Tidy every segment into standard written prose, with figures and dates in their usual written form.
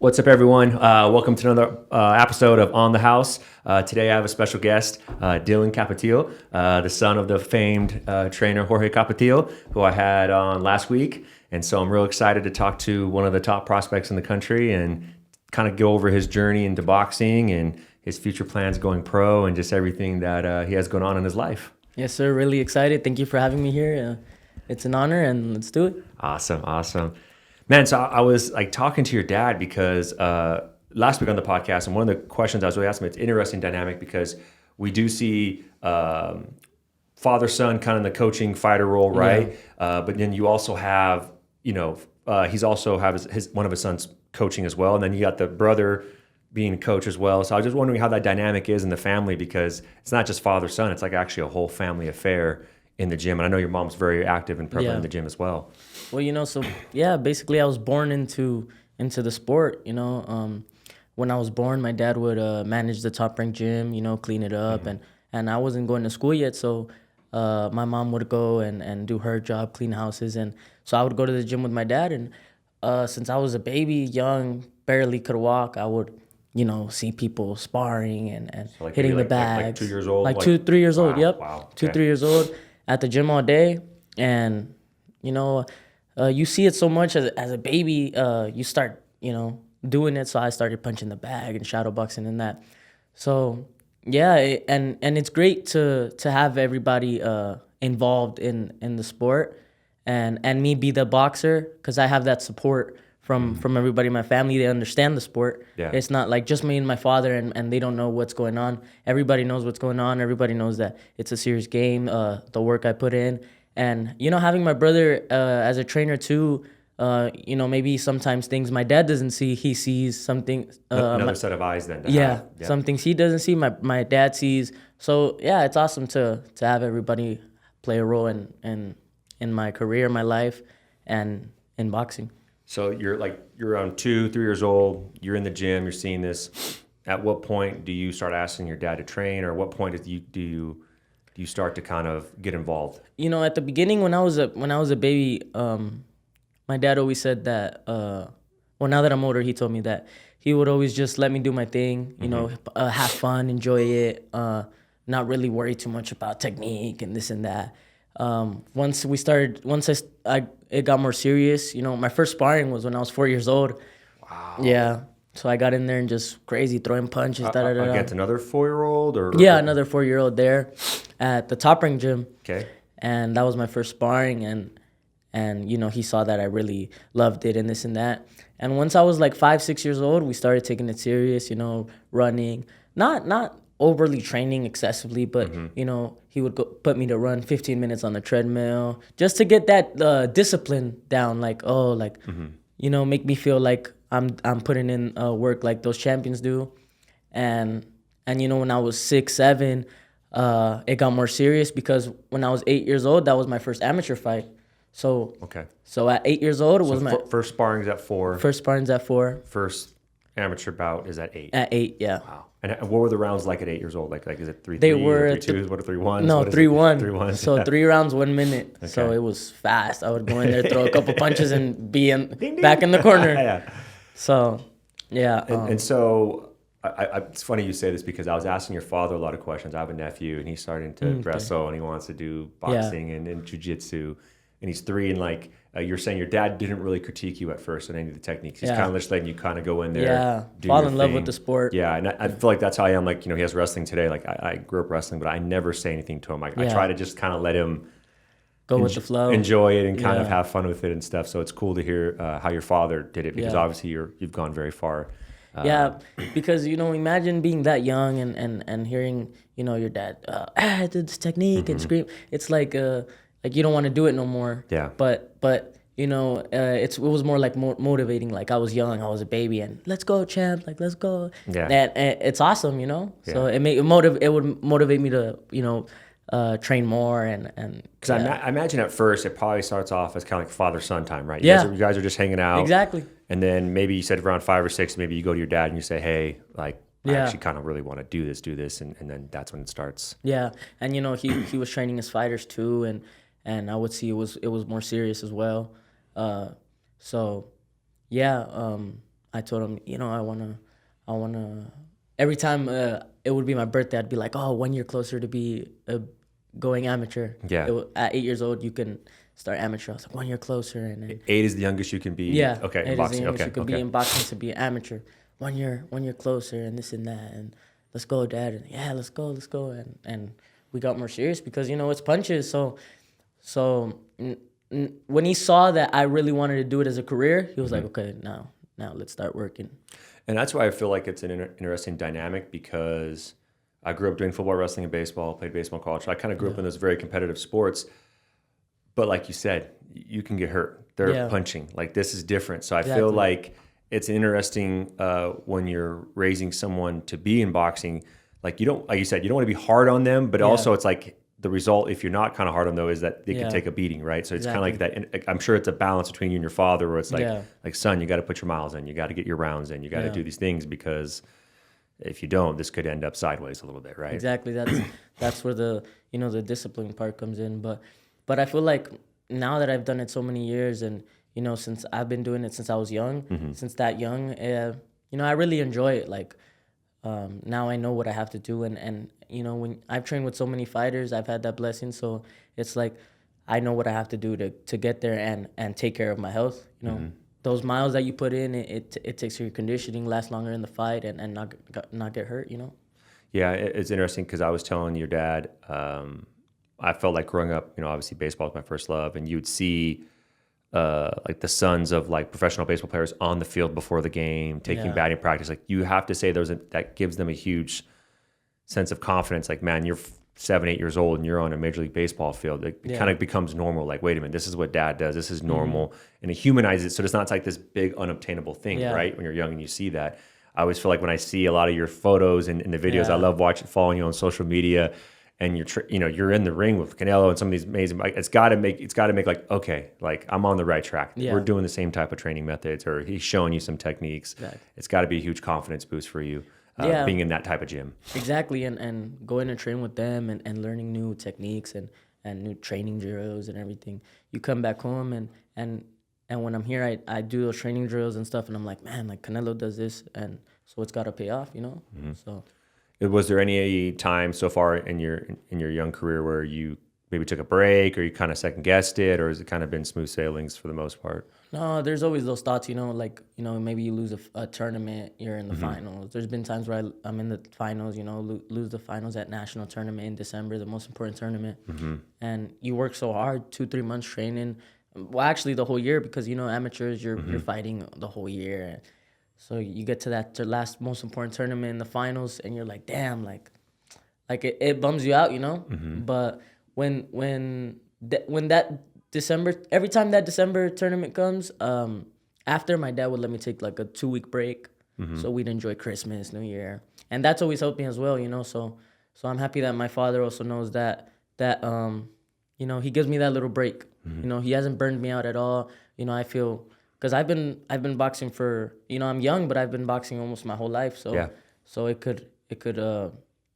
What's up, everyone? Welcome to another episode of On the House. Today I have a special guest, Jorge Capetillo, the son of the famed trainer Jorge Capetillo, who I had on last week. And so I'm real excited to talk to one of the top prospects in the country and kind of go over his journey into boxing and his future plans going pro and just everything that he has going on in his life. Yes, sir. Really excited. Thank you for having me here. It's an honor, and let's do it. Awesome. Man, so I was like talking to your dad because last week on the podcast, and one of the questions I was really asking him, it's an interesting dynamic because we do see father-son kind of in the coaching fighter role, right? Yeah. But then you also have, he's also have his one of his sons coaching as well. And then you got the brother being a coach as well. So I was just wondering how that dynamic is in the family because it's not just father-son, it's like actually a whole family affair in the gym. And I know your mom's very active and prevalent in the gym as well. Well, basically I was born into the sport, when I was born, my dad would manage the Top Rank gym, clean it up. Mm-hmm. And I wasn't going to school yet. So my mom would go and do her job, clean houses. And so I would go to the gym with my dad. And since I was a baby, young, barely could walk, I would, see people sparring and so hitting the bags. Like 2 years old? Like 2, 3 years old, yep. Wow. Okay. 2, 3 years old at the gym all day. And, you see it so much as a baby, you start, doing it. So I started punching the bag and shadow boxing and that. So, and it's great to have everybody involved in the sport and me be the boxer because I have that support from everybody in my family. They understand the sport. Yeah. It's not like just me and my father and they don't know what's going on. Everybody knows what's going on. Everybody knows that it's a serious game, the work I put in. And, having my brother as a trainer too, maybe sometimes things my dad doesn't see, he sees something. Another set of eyes then. Some things he doesn't see, my dad sees. So, it's awesome to have everybody play a role in my career, my life, and in boxing. So you're around 2, 3 years old, you're in the gym, you're seeing this. At what point do you start asking your dad to train, or what point do you start to kind of get involved? At the beginning when I was a baby, my dad always said that, now that I'm older, he told me that he would always just let me do my thing, have fun, enjoy it, not really worry too much about technique and this and that. Once it got more serious, my first sparring was when I was 4 years old. Wow. Yeah. So I got in there and just crazy throwing punches. Against another 4-year-old? Another 4-year-old there at the Top Rank gym. Okay. And that was my first sparring and he saw that I really loved it and this and that. And once I was like 5, 6 years old, we started taking it serious, running. Not overly training excessively, but he would put me to run 15 minutes on the treadmill just to get that discipline down. Make me feel like I'm putting in work like those champions do. And when I was 6, 7, it got more serious because when I was 8 years old, that was my first amateur fight. So at 8 years old, it was my first sparring's at 4. First sparring's at 4. First amateur bout is at 8. At 8, yeah. Wow. And what were the rounds like at 8 years old? Like is it 3-3? They were 3-2s? What are 3-1s? No, 3-1. 3-1. So 3 rounds, 1 minute. Okay. So it was fast. I would go in there, throw a couple punches, and be back in the corner. Yeah. So, yeah. And so it's funny you say this because I was asking your father a lot of questions. I have a nephew, and he's starting to wrestle, and he wants to do boxing and jiu-jitsu. And he's 3, and you're saying your dad didn't really critique you at first on any of the techniques. He's kind of just letting you kind of go in there, fall in love with the sport. Yeah, and I feel like that's how I am. He has wrestling today. I grew up wrestling, but I never say anything to him. I try to just kind of let him go with the flow, enjoy it, and kind of have fun with it and stuff. So it's cool to hear how your father did it because obviously you've gone very far. Because imagine being that young and hearing your dad I did this technique and scream. It's like you don't want to do it no more. Yeah. But it was more like motivating. Like I was young, I was a baby, and let's go, champ. Like let's go. Yeah. And it's awesome, So it would motivate me to train more and. Because I imagine at first it probably starts off as kind of like father-son time, right? You guys are just hanging out. Exactly. And then maybe you said around 5 or 6, maybe you go to your dad and you say, hey, I actually kind of really want to do this, and then that's when it starts. Yeah, and he was training his fighters too, and I would see it was more serious as well. I told him, I wanna. Every time it would be my birthday, I'd be like, oh, 1 year closer to be going amateur. Yeah. At 8 years old, you can start amateur. I was like 1 year closer, and then 8 is the youngest you can be. yeah, Okay. In 8 is the boxing. youngest Okay. you could be in boxing to be an amateur. 1 year closer, and this and that, and let's go, Dad, and yeah, let's go, and we got more serious because it's punches. So when he saw that I really wanted to do it as a career, he was like, okay, now let's start working. And that's why I feel like it's an interesting dynamic, because I grew up doing football, wrestling, and baseball, played baseball in college. So I kind of grew up in those very competitive sports. But like you said, you can get hurt. They're punching. Like, this is different. So I feel like it's interesting when you're raising someone to be in boxing. Like, like you said, you don't want to be hard on them, but also it's like the result, if you're not kind of hard on them, is that they can take a beating, right? So it's kind of like that. And I'm sure it's a balance between you and your father, where it's like, son, you got to put your miles in, you got to get your rounds in, you got to do these things, because if you don't, this could end up sideways a little bit, right? Exactly. That's where the the discipline part comes in. But I feel like now that I've done it so many years, and since I've been doing it since I was young, since that young, I really enjoy it. Like, now I know what I have to do, and when I've trained with so many fighters, I've had that blessing. So it's like I know what I have to do to get there and take care of my health. Those miles that you put in, it takes your conditioning, last longer in the fight, and not get hurt. Yeah, it's interesting, because I was telling your dad, I felt like growing up, obviously baseball was my first love, and you'd see like the sons of like professional baseball players on the field before the game, taking batting practice. Like, you have to say that gives them a huge sense of confidence. Like, man, you're 7, 8 years old and you're on a Major League Baseball field. It kind of becomes normal. Like, wait a minute, this is what Dad does. This is normal. And it humanizes it. So it's not like this big unobtainable thing, right? When you're young and you see that. I always feel like when I see a lot of your photos and the videos, I love following you on social media, and you're in the ring with Canelo and some of these amazing, like, it's got to make like, okay, like, I'm on the right track. We're doing the same type of training methods, or he's showing you some techniques. Exactly. It's got to be a huge confidence boost for you. Being in that type of gym. Exactly, and going to train with them and learning new techniques and new training drills and everything. You come back home and when I'm here, I do those training drills and stuff, and I'm like, man, like, Canelo does this, and so it's got to pay off, So. Was there any time so far in your young career where you maybe took a break, or you kind of second guessed it, or has it kind of been smooth sailings for the most part? No, there's always those thoughts, like, maybe you lose a tournament, you're in the finals. There's been times where I'm in the finals, lose the finals at national tournament in December, the most important tournament. And you work so hard, 2-3 months training. Well, actually the whole year, because, amateurs, you're fighting the whole year. So you get to that last most important tournament in the finals, and you're like, damn, like it bums you out, But when that December, every time that December tournament comes, after, my dad would let me take like a 2-week break, so we'd enjoy Christmas, New Year, and that's always helped me as well, So I'm happy that my father also knows that he gives me that little break. He hasn't burned me out at all. I feel, because I've been boxing for, I'm young, but I've been boxing almost my whole life. So it could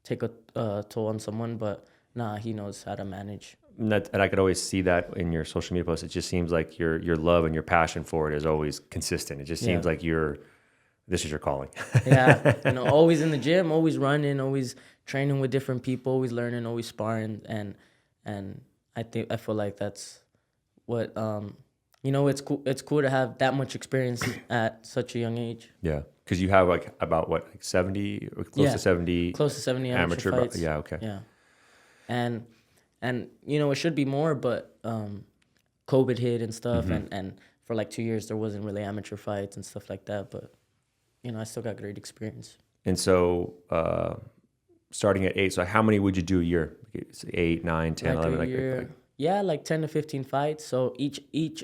take a toll on someone, but nah, he knows how to manage. And I could always see that in your social media posts. It just seems like your love and your passion for it is always consistent. It just seems like this is your calling. Yeah, always in the gym, always running, always training with different people, always learning, always sparring, and I feel like that's what it's cool. It's cool to have that much experience at such a young age. Yeah, because you have like about what, like 70 or close to 70, close to 70 amateur fights. Yeah, okay. Yeah, and it should be more, but COVID hit and stuff, and for like 2 years there wasn't really amateur fights and stuff like that. But I still got great experience. And so, starting at 8, so how many would you do a year? 8, 9, 10, like 11? A year. Yeah, like 10 to 15 fights. So each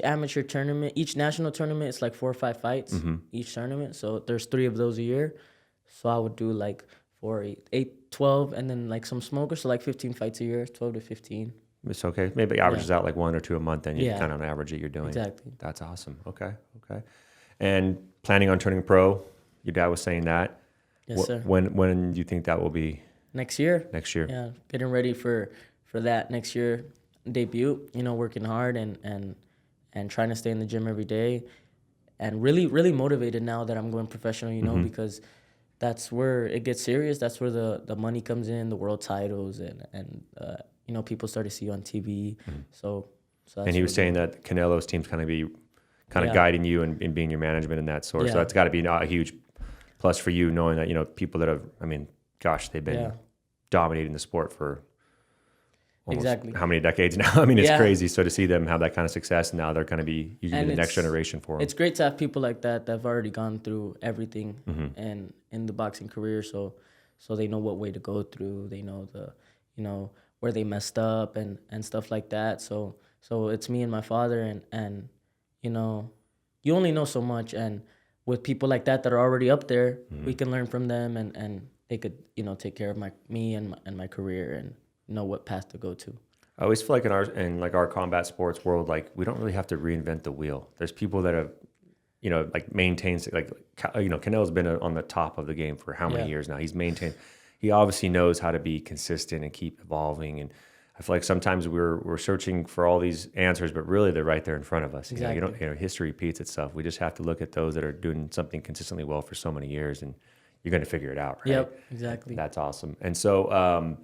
amateur tournament, each national tournament, it's like 4 or 5 fights each tournament. So there's 3 of those a year. So I would do like 4, 8, 12, and then like some smokers. So like 15 fights a year, 12 to 15. It's okay. Maybe it averages out like 1 or 2 a month, then you kind of on average that you're doing. Exactly. That's awesome. Okay. And planning on turning pro? Your dad was saying that. Yes, sir. When do you think that will be? Next year. Next year. Yeah, getting ready for that next year debut. Working hard and trying to stay in the gym every day. and really, really motivated now that I'm going professional, you know, because that's where it gets serious. That's where the money comes in, the world titles, and you know, people start to see you on TV. So that's And he was what- saying that Canelo's team's kind of Yeah. guiding you and being your management in that sort. So Yeah. that's got to be a huge plus for you, knowing that, you know, people that have, I mean, gosh, they've been Yeah. dominating the sport for almost Exactly. how many decades now? I mean, it's Yeah. crazy. So to see them have that kind of success, and now they're going to be, you can be And the next it's- generation for them. It's great to have people like that have already gone through everything Mm-hmm. and in the boxing career, so they know what way to go through. They know where they messed up and stuff like that. So it's me and my father, and you know, you only know so much, and with people like that are already up there, we can learn from them, and they could, you know, take care of me and my career and know what path to go to. I always feel like in our combat sports world, like we don't really have to reinvent the wheel. There's people that have, you know, like maintains, like, you know, Canelo's been on the top of the game for how many Yeah. years now? He's maintained. He obviously knows how to be consistent and keep evolving. And I feel like sometimes we're searching for all these answers, but really they're right there in front of us. Exactly. You know, history repeats itself. We just have to look at those that are doing something consistently well for so many years, and you're going to figure it out, right? Yep, exactly. That's awesome. And so,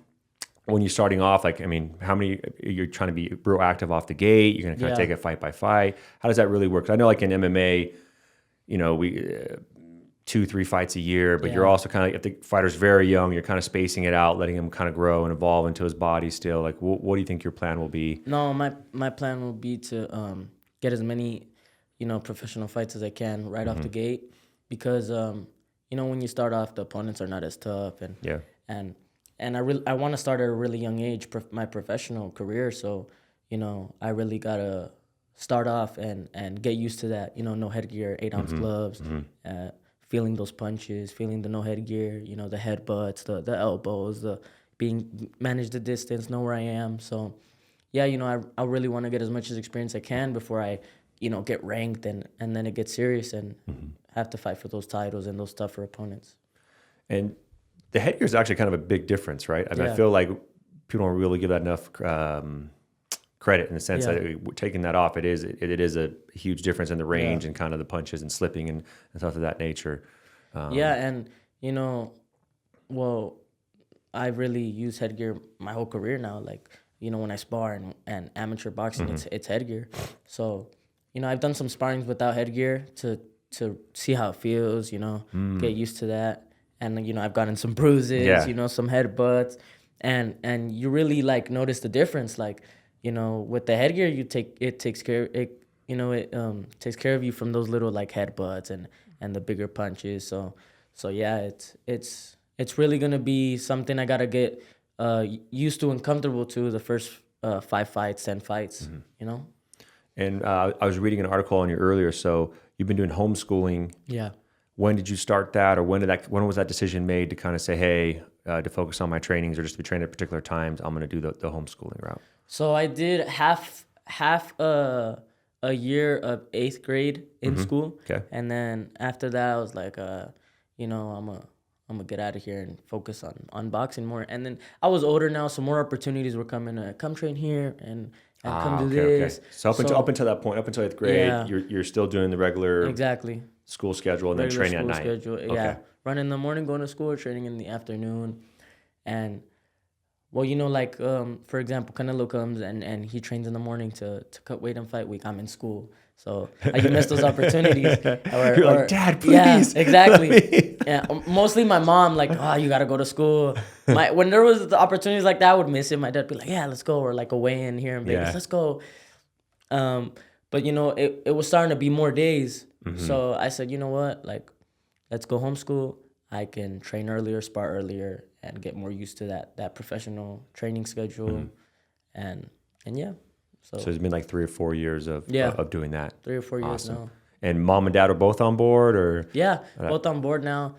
when you're starting off, like, I mean, how many, you're trying to be real active off the gate, you're going to kind of Yeah. take it fight by fight. How does that really work? 'Cause I know, like in MMA, you know, we 2-3 fights a year, but you're Yeah. also kind of, if the fighter's very young, you're kind of spacing it out, letting him kind of grow and evolve into his body still. Like, what do you think your plan will be? No, my plan will be to get as many, you know, professional fights as I can right off the gate, because you know, when you start off, the opponents are not as tough, and Yeah. and I want to start at a really young age, my professional career. So, you know, I really gotta start off and get used to that. You know, no headgear, 8-ounce gloves, feeling those punches, feeling the no headgear. You know, the headbutts, the elbows, the manage the distance, know where I am. So, yeah, you know, I really want to get as much as experience I can before I, you know, get ranked and then it gets serious and have to fight for those titles and those tougher opponents. And the headgear is actually kind of a big difference, right? I mean, I Yeah. feel like people don't really give that enough credit in the sense Yeah. that taking that off, it is a huge difference in the range and kind of the punches and slipping and stuff of that nature. Yeah, and you know, well, I really use headgear my whole career now. Like, you know, when I spar and amateur boxing, it's headgear. So, you know, I've done some sparrings without headgear to see how it feels. You know, get used to that. And you know, I've gotten some bruises. Yeah. You know, some headbutts, and you really like notice the difference. Like, you know, with the headgear, it takes care of you from those little like headbutts and the bigger punches. So yeah, it's really gonna be something I gotta get used to and comfortable to the first 5 fights, 10 fights. You know. And I was reading an article on you earlier. So you've been doing homeschooling. Yeah. When did you start that, or when was that decision made to kind of say, hey, to focus on my trainings or just to be trained at particular times, I'm going to do the homeschooling route? So I did half a year of 8th grade in school. Okay. And then after that, I was like, you know, I'm gonna get out of here and focus on boxing more. And then I was older now, so more opportunities were coming to come train here and come do this. Okay. So up until that point, up until 8th grade, Yeah. you're still doing the regular Exactly. school schedule and Regular then training at school night. schedule. Okay. Yeah, run in the morning, going to school, or training in the afternoon. And well, you know, like for example, Canelo comes and he trains in the morning to cut weight and fight week. I'm in school, so you miss those opportunities. You're like, Dad, please. Yeah, exactly. let me-" Yeah, mostly my mom, like, oh, you gotta go to school. When there was the opportunities like that, I would miss it. My dad would be like, yeah, let's go, or like a weigh-in here in Vegas, Yeah. let's go. But you know, it was starting to be more days. So I said, you know what, like, let's go homeschool. I can train earlier, spar earlier, and get more used to that professional training schedule, and yeah. So So it's been like 3 or 4 years of doing that. 3 or 4 years Awesome. now. And mom and dad are both on board, or? Yeah, both on board now.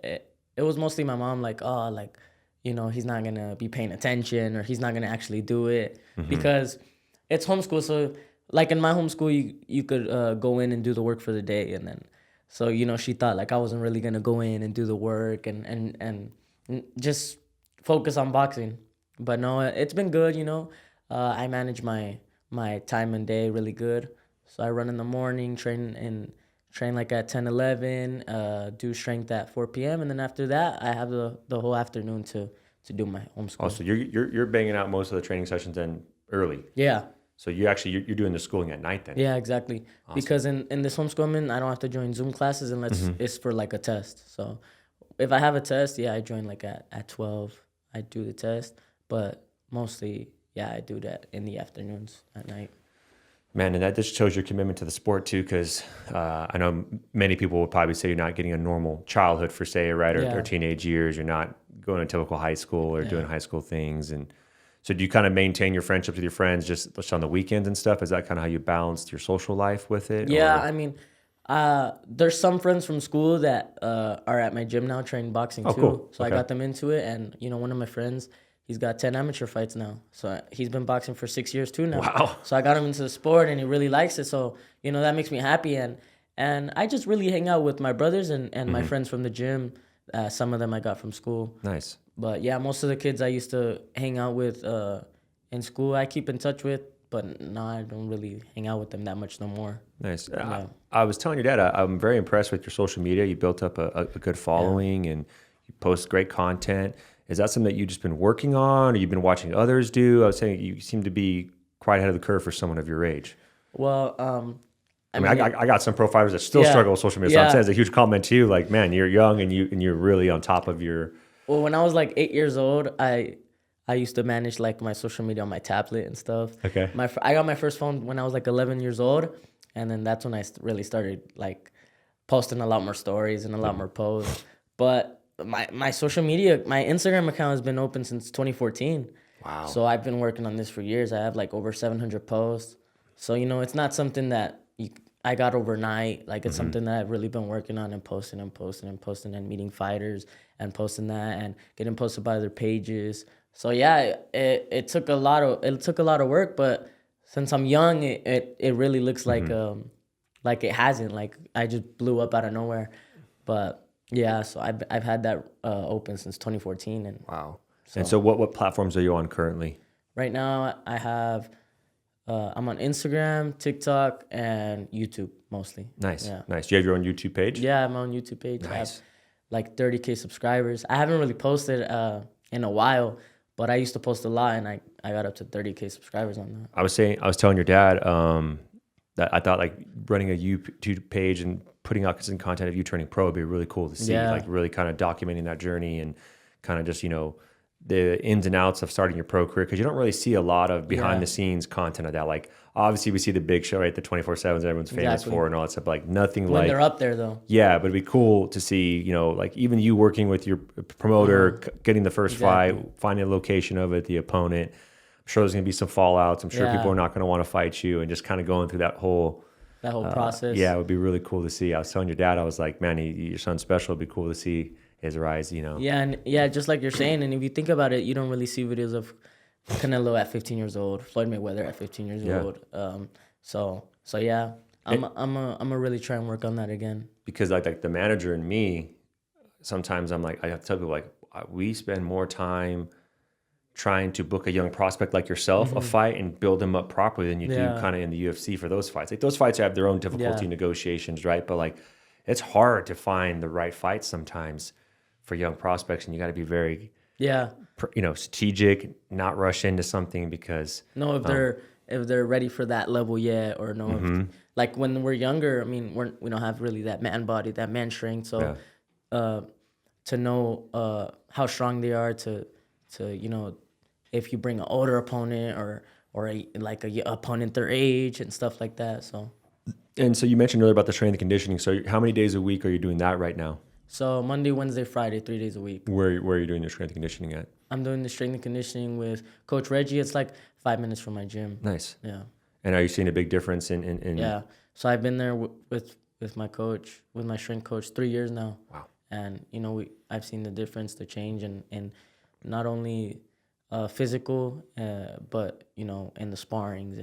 It was mostly my mom, like, oh, like, you know, he's not gonna be paying attention, or he's not gonna actually do it because it's homeschool. So like in my homeschool, you could go in and do the work for the day, and then so, you know, she thought like I wasn't really gonna go in and do the work and just focus on boxing. But no, it's been good. You know, I manage my time and day really good. So I run in the morning, train like at 10, 11, do strength at 4 p.m. And then after that, I have the whole afternoon to do my Oh, homeschool. so you're banging out most of the training sessions then early. Yeah. So you're doing the schooling at night then. Yeah, exactly. Awesome. Because in this homeschool I'm in, I don't have to join Zoom classes unless it's for like a test. So if I have a test, yeah, I join like at 12. I do the test, but mostly, yeah, I do that in the afternoons at night. Man, and that just shows your commitment to the sport too, because I know many people would probably say you're not getting a normal childhood for say, right, or teenage years. You're not going to typical high school or doing high school things. And so do you kind of maintain your friendships with your friends just on the weekends and stuff? Is that kind of how you balanced your social life with it? Yeah, or? I mean, there's some friends from school that are at my gym now training boxing too. Cool. So I got them into it, and one of my friends, he's got 10 amateur fights now. So he's been boxing for 6 years too now. Wow. So I got him into the sport, and he really likes it. So that makes me happy, and I just really hang out with my brothers and my friends from the gym. Some of them I got from school. Nice. But yeah, most of the kids I used to hang out with in school, I keep in touch with. But no, I don't really hang out with them that much no more. Nice. Yeah. I was telling your dad, I'm very impressed with your social media. You built up a good following and you post great content. Is that something that you've just been working on or you've been watching others do? I was saying you seem to be quite ahead of the curve for someone of your age. Well, I mean, I got some pro fighters that still struggle with social media. So I'm saying it's a huge compliment to you. Like, man, you're young and you're really on top of your... Well, when I was like 8 years old, I used to manage like my social media on my tablet and stuff. Okay. I got my first phone when I was like 11 years old, and then that's when I really started like posting a lot more stories and a lot more posts. But my social media, my Instagram account has been open since 2014. Wow. So I've been working on this for years. I have like over 700 posts. So it's not something that I got overnight. Like it's something that I've really been working on and posting and meeting fighters and posting that and getting posted by other pages. So yeah, it took a lot of work, but since I'm young, it really looks like it hasn't. Like I just blew up out of nowhere. But yeah, so I've had that open since 2014. And wow. And so what platforms are you on currently? Right now I have I'm on Instagram, TikTok, and YouTube mostly. Nice. Yeah. Nice. Do you have your own YouTube page? Yeah, I'm on YouTube page. Nice. I have like 30K subscribers. I haven't really posted in a while. But I used to post a lot, and I got up to 30K subscribers on that. I was telling your dad that I thought like running a YouTube page and putting out consistent content of you turning pro would be really cool to see. Yeah. Like really kind of documenting that journey and kind of just the ins and outs of starting your pro career, because you don't really see a lot of behind the scenes content of that. Like obviously we see the big show, right? The 24/7s everyone's famous for and all that stuff. But like nothing when like they're up there though. Yeah, but it'd be cool to see, like even you working with your promoter, getting the first fight, finding a location of it, the opponent. I'm sure there's gonna be some fallouts. I'm sure people are not gonna want to fight you, and just kind of going through that whole process. Yeah, it would be really cool to see. I was telling your dad, I was like, man, your son's special. It'd be cool to see his rise, Yeah, and just like you're saying, and if you think about it, you don't really see videos of Canelo at 15 years old, Floyd Mayweather at 15 years old. So yeah, I'm gonna really try and work on that again. Because like the manager and me, sometimes I'm like, I have to tell people like we spend more time trying to book a young prospect like yourself a fight and build them up properly than you do kind of in the UFC for those fights. Like those fights have their own difficulty negotiations, right? But like it's hard to find the right fights sometimes for young prospects, and you got to be very strategic, not rush into something because if they're ready for that level yet or no. If, like when we're younger, I mean, we don't have really that man body, that man strength. So to know how strong they are, to if you bring an older opponent or a opponent their age and stuff like that. So. And so you mentioned earlier about the strength and conditioning. So how many days a week are you doing that right now? So Monday, Wednesday, Friday, 3 days a week. Where are you doing your strength and conditioning at? I'm doing the strength and conditioning with Coach Reggie. It's like 5 minutes from my gym. Nice. Yeah. And are you seeing a big difference in Yeah. So I've been there with my coach, with my strength coach, 3 years now. Wow. And I've seen the difference, the change in not only physical, but in the sparrings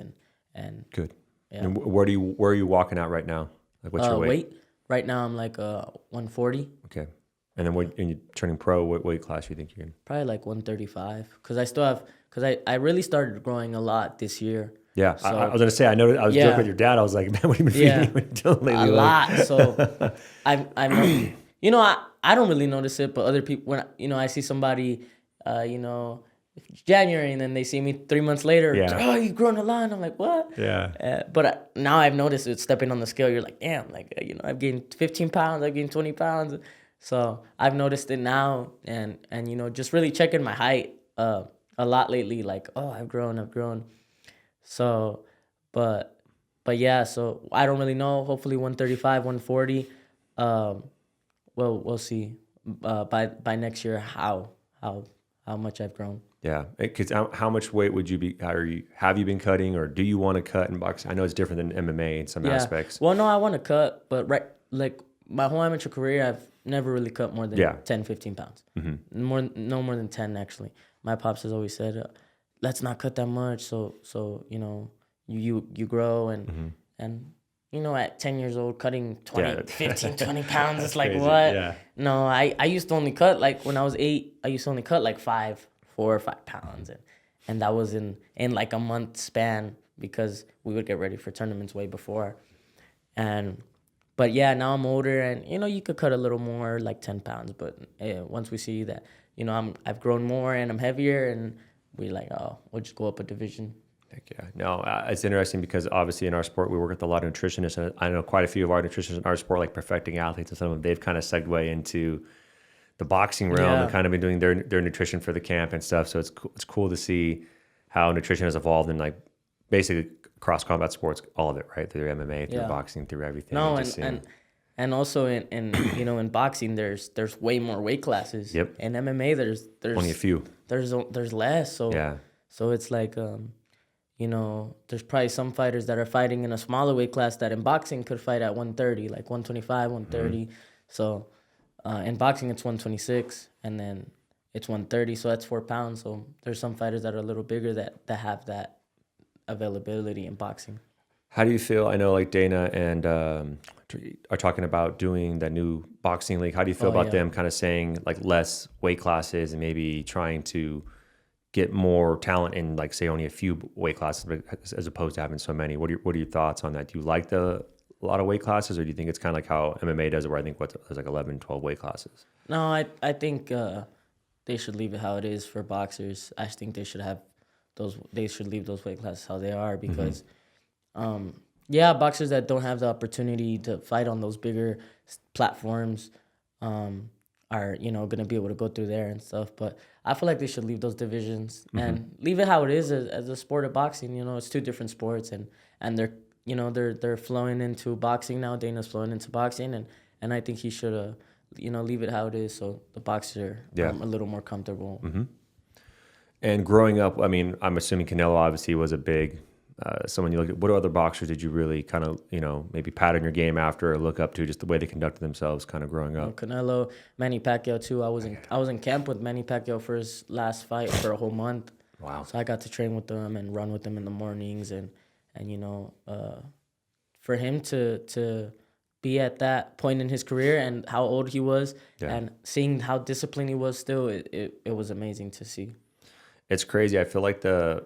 and good. Yeah. And where are you walking out right now? Like what's your weight? Right now I'm like 140. Okay. And then when you're turning pro, what weight class do you think you're in? Probably like 135. Because I really started growing a lot this year. Yeah, I So was gonna say I know I was joking yeah, with your dad. I was like, man, what have you been yeah, feeding him and Dylan lately? a lot. So Like, I'm you know, I don't really notice it, but other people, when I see somebody, you know, if it's January and then they see me 3 months later, yeah, oh, you've grown a lot. I'm like, what? yeah, But now I've noticed it stepping on the scale. You're like, damn, like, I've gained 15 pounds, I've gained 20 pounds. So I've noticed it now, and just really checking my height a lot lately. Like, oh, I've grown. So, but yeah. So I don't really know. Hopefully 135, 140. Um, well, we'll see. By next year, how how much I've grown. yeah. Because how much weight would you be? Have you been cutting, or do you want to cut in boxing? I know it's different than MMA in some Yeah. aspects. Well, no, I want to cut, but right, like my whole amateur career, I've never really cut more than Yeah. 10, 15 pounds. No more than 10 actually. My pops has always said, "Let's not cut that much." So you grow and at 10 years old cutting 20, Yeah. 15, 20 pounds, it's like Crazy. what? Yeah. No, I used to only cut like when I was 8. I used to only cut like 4 or 5 pounds, and that was in like a month span because we would get ready for tournaments way before. And but yeah, now I'm older, and you could cut a little more, like 10 pounds. But once we see that I've grown more and I'm heavier, and we like, oh, we'll just go up a division. Heck yeah. No, it's interesting because obviously in our sport, we work with a lot of nutritionists. And I know quite a few of our nutritionists in our sport, like perfecting athletes and some of them, they've kind of segued into the boxing realm Yeah. and kind of been doing their nutrition for the camp and stuff. So it's cool to see how nutrition has evolved in like basically cross combat sports, all of it, right? Through MMA, through Yeah. boxing, through everything. No, just seeing- and also in in boxing, there's way more weight classes. Yep. In MMA, there's only a few. there's less. So Yeah. so it's like there's probably some fighters that are fighting in a smaller weight class that in boxing could fight at 130, like 125, 130. So in boxing it's 126, and then it's 130, so that's 4 pounds. So there's some fighters that are a little bigger that have that availability in boxing. How do you feel? I know like Dana and are talking about doing the new boxing league. How do you feel about yeah. them kind of saying like less weight classes and maybe trying to get more talent in like say only a few weight classes as opposed to having so many? What are your thoughts on that? Do you like a lot of weight classes, or do you think it's kind of like how MMA does it, where I think there's like 11, 12 weight classes? No, I think they should leave it how it is for boxers. I think they should have they should leave those weight classes how they are, because yeah, boxers that don't have the opportunity to fight on those bigger platforms are going to be able to go through there and stuff. But I feel like they should leave those divisions and leave it how it is as a sport of boxing. It's two different sports, and they're they're flowing into boxing now. Dana's flowing into boxing, and I think he should leave it how it is, so the boxers are a little more comfortable. And growing up, I mean, I'm assuming Canelo obviously was a big. So when you look at what other boxers did you really kind of maybe pattern your game after or look up to, just the way they conducted themselves kind of growing up? Canelo, Manny Pacquiao too. I was in camp with Manny Pacquiao for his last fight for a whole month. Wow. So I got to train with them and run with them in the mornings, and for him to be at that point in his career and how old he was, and seeing how disciplined he was still, it was amazing to see. It's crazy. I feel like the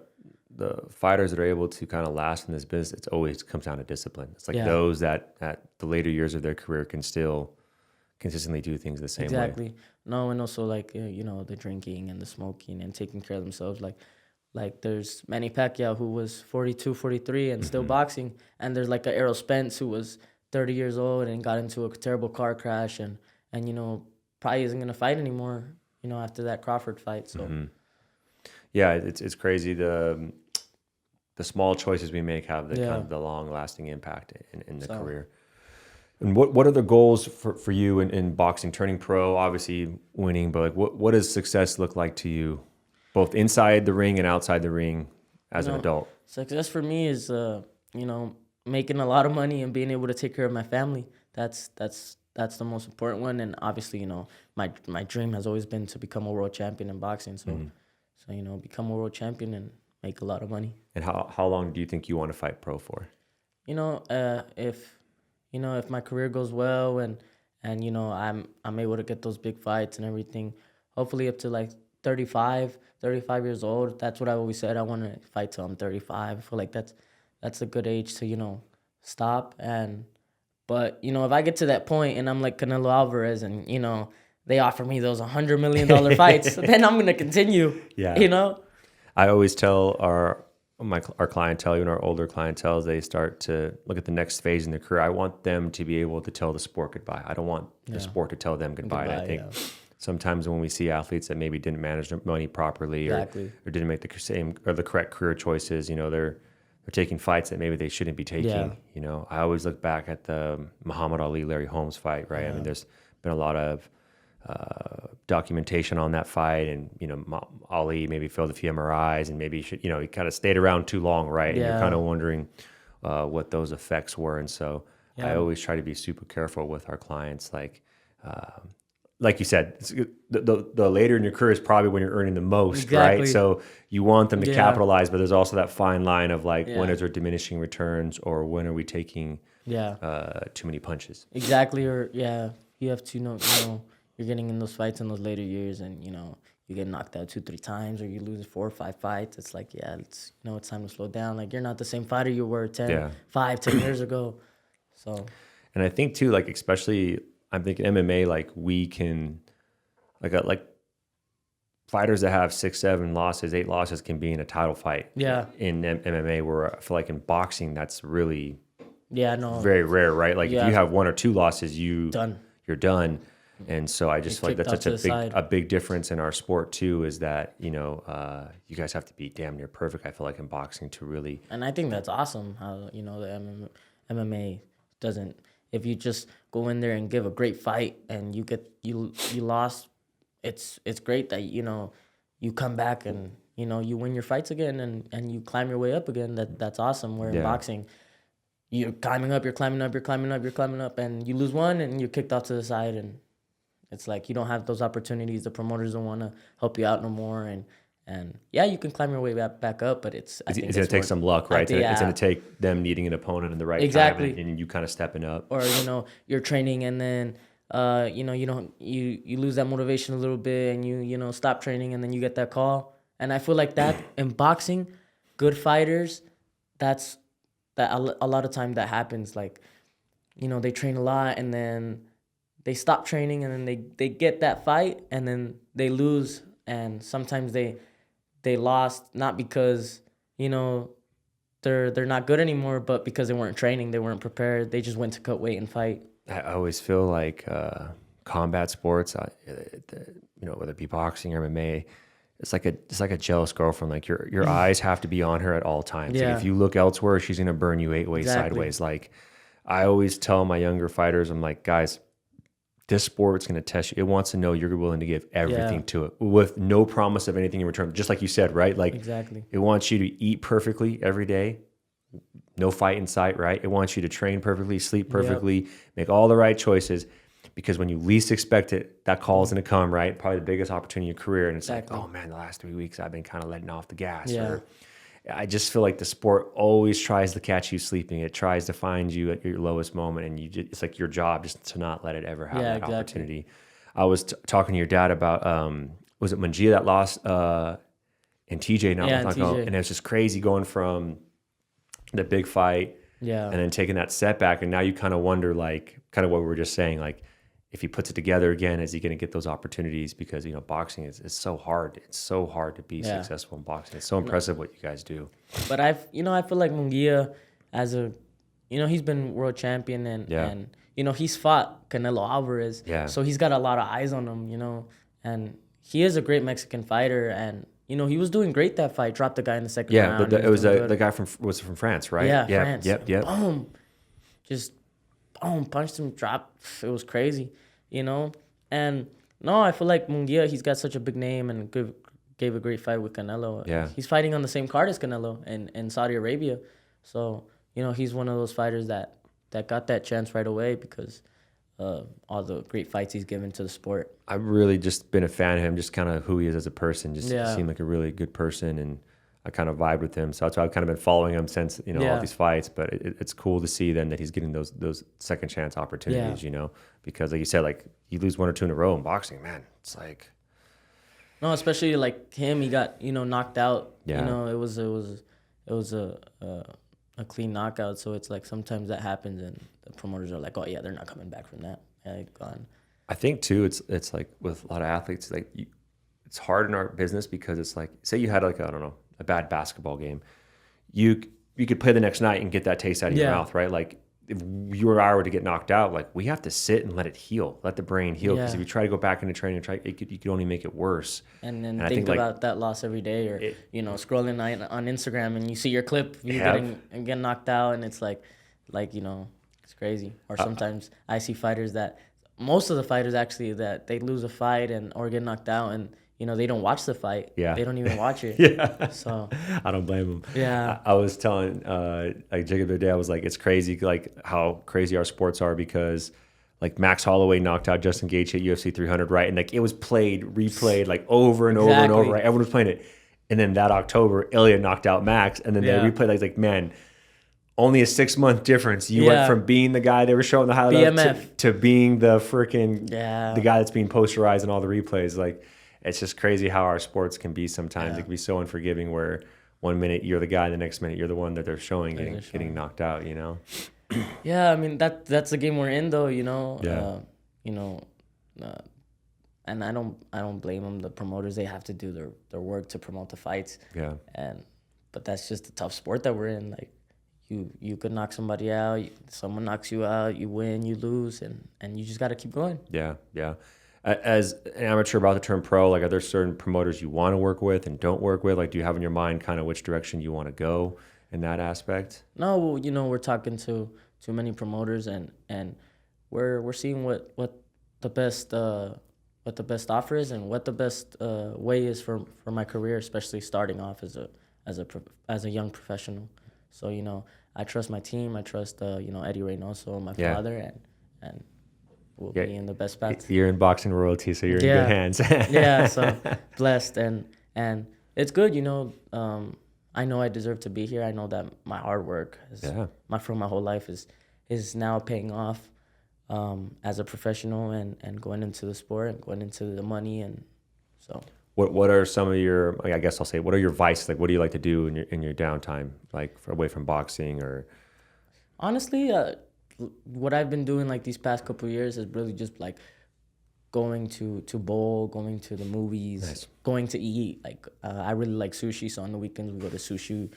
fighters that are able to kind of last in this business, it always comes down to discipline. It's like those that at the later years of their career can still consistently do things the same way. Exactly. No, and also like the drinking and the smoking and taking care of themselves. Like there's Manny Pacquiao who was 42, 43 and still boxing, and there's like a Errol Spence who was 30 years old and got into a terrible car crash and probably isn't gonna fight anymore. After that Crawford fight. So. Yeah, it's crazy. The small choices we make have the kind of the long lasting impact in the career. And what are the goals for you in boxing? Turning pro, obviously winning, but like what does success look like to you, both inside the ring and outside the ring as an adult? Success for me is making a lot of money and being able to take care of my family. That's the most important one. And obviously, my dream has always been to become a world champion in boxing. So become a world champion and make a lot of money. And how long do you think you want to fight pro for? If my career goes well and I'm able to get those big fights and everything, hopefully up to like 35 years old. That's what I always said. I want to fight till I'm 35. I feel like that's a good age to, stop. But, if I get to that point and I'm like Canelo Alvarez and, they offer me those $100 million fights, then I'm going to continue, Yeah. I always tell our clientele, even our older clientele, they start to look at the next phase in their career. I want them to be able to tell the sport goodbye. I don't want the sport to tell them goodbye. And I think sometimes when we see athletes that maybe didn't manage their money properly or didn't make the same or the correct career choices, they're taking fights that maybe they shouldn't be taking. I always look back at the Muhammad Ali, Larry Holmes fight, right? I mean, there's been a lot of documentation on that fight, and Ali maybe failed a few MRIs, and maybe he kind of stayed around too long, right? And you're kind of wondering what those effects were, and so I always try to be super careful with our clients, like you said, the later in your career is probably when you're earning the most, right? So you want them to capitalize, but there's also that fine line of when is there diminishing returns, or when are we taking too many punches? Exactly, or you have to know, you're getting in those fights in those later years, and you get knocked out 2-3 times, or you lose 4 or 5 fights. It's like, it's it's time to slow down. Like, you're not the same fighter you were 10 years ago. So, and I think too, especially I'm thinking MMA, we can like fighters that have 6, 7 losses, 8 losses can be in a title fight. In MMA, where I feel like in boxing that's really very rare, right? If you have 1 or 2 losses, you're done. And so I just feel like that's such a big difference in our sport too, is that, you guys have to be damn near perfect, I feel like, in boxing to really. And I think that's awesome how, the MMA doesn't, if you just go in there and give a great fight and you lost, it's great that, you come back and, you win your fights again and you climb your way up again. That's awesome. Where in boxing, you're climbing up, and you lose one and you're kicked off to the side, and it's like you don't have those opportunities. The promoters don't want to help you out no more, and you can climb your way back up, but it's going to take some luck, right? It's going to take them needing an opponent in the right time, and you kind of stepping up. Or you're training, and then you lose that motivation a little bit, and you stop training, and then you get that call. And I feel like that in boxing, good fighters, that a lot of time that happens. They train a lot, and then they stop training, and then they get that fight, and then they lose. And sometimes they lost not because they're not good anymore, but because they weren't training, they weren't prepared. They just went to cut weight and fight. I always feel like combat sports, whether it be boxing or MMA, it's like a jealous girlfriend. Your eyes have to be on her at all times. If you look elsewhere, she's gonna burn you 8 ways sideways. I always tell my younger fighters, I'm like, guys, this sport's going to test you. It wants to know you're willing to give everything to it with no promise of anything in return. Just like you said, right? Exactly. It wants you to eat perfectly every day. No fight in sight, right? It wants you to train perfectly, sleep perfectly, make all the right choices. Because when you least expect it, that call's going to come, right? Probably the biggest opportunity in your career. And it's like, oh man, the last 3 weeks I've been kind of letting off the gas. Or I just feel like the sport always tries to catch you sleeping. It tries to find you at your lowest moment, and it's like your job just to not let it ever have that opportunity. I was talking to your dad about was it Mungia that lost and TJ not long ago, and it's just crazy going from the big fight and then taking that setback, and now you kind of wonder, kind of what we were just saying, if he puts it together again, is he going to get those opportunities? Because, boxing is so hard. It's so hard to be successful in boxing. It's so impressive what you guys do. But I feel like Munguia, he's been world champion and he's fought Canelo Alvarez. Yeah. So he's got a lot of eyes on him, and he is a great Mexican fighter. And, he was doing great that fight. Dropped the guy in the second round. Yeah, it was the guy was from France, right? Yeah, France. Yep. Boom. Just boom, punched him, dropped. It was crazy, And no, I feel like Munguia, he's got such a big name and gave a great fight with Canelo. Yeah. He's fighting on the same card as Canelo in Saudi Arabia. So, he's one of those fighters that got that chance right away because all the great fights he's given to the sport. I've really just been a fan of him, just kind of who he is as a person. Just seemed like a really good person, and I kind of vibed with him. So that's why I've kind of been following him since, all these fights. But it's cool to see then that he's getting those second chance opportunities, because like you said, you lose 1 or 2 in a row in boxing, man. It's like No, especially like him, he got knocked out. Yeah. It was a clean knockout. So it's like sometimes that happens, and the promoters are like, oh yeah, they're not coming back from that. Yeah, gone. I think too, it's like with a lot of athletes, like it's hard in our business because it's like, say you had like, I don't know, a bad basketball game, you could play the next night and get that taste out of your mouth, right? Like if you or I were to get knocked out, like we have to sit and let it heal, let the brain heal. Because if you try to go back into training, you could only make it worse. And then think about that loss every day, or scrolling on Instagram and you see your clip, you getting knocked out, and it's like it's crazy. Or sometimes I see fighters that most of the fighters actually that they lose a fight or get knocked out, and they don't watch the fight. Yeah. They don't even watch it. Yeah. So I don't blame them. Yeah. I was telling like Jacob the other day, I was like, it's crazy like how crazy our sports are, because like Max Holloway knocked out Justin Gaethje at UFC 300, right? And like it was replayed like over and over and over, right? Everyone was playing it. And then that October, Ilya knocked out Max, and then they replayed like man, only a 6-month difference. You went from being the guy they were showing the highlights to being the freaking the guy that's being posterized in all the replays. Like it's just crazy how our sports can be sometimes. It can be so unforgiving where 1 minute you're the guy, the next minute you're the one that they're showing getting knocked out, Yeah, I mean that's the game we're in though, and I don't blame them. The promoters, they have to do their work to promote the fights. Yeah. But that's just a tough sport that we're in. Like you could knock somebody out, someone knocks you out, you win, you lose, and you just got to keep going. Yeah, yeah. As an amateur about to turn pro, like are there certain promoters you want to work with and don't work with? Like do you have in your mind kind of which direction you want to go in that aspect? No, well, we're talking to too many promoters, and we're seeing what the best offer is, and what the best way is for my career, especially starting off as a young professional. So I trust my team. I trust Eddie Reynoso, my father, and we'll be in the best path. You're in boxing royalty, so you're in good hands. Yeah, so blessed, and it's good. I know I deserve to be here. I know that my hard work, from my whole life, is now paying off as a professional, and going into the sport and going into the money, and so. What are some of your, I guess I'll say, what are your vices? Like, what do you like to do in your downtime, like away from boxing or? Honestly, what I've been doing like these past couple of years is really just like going to bowl, going to the movies, going to eat. Like I really like sushi, so on the weekends we go to sushi.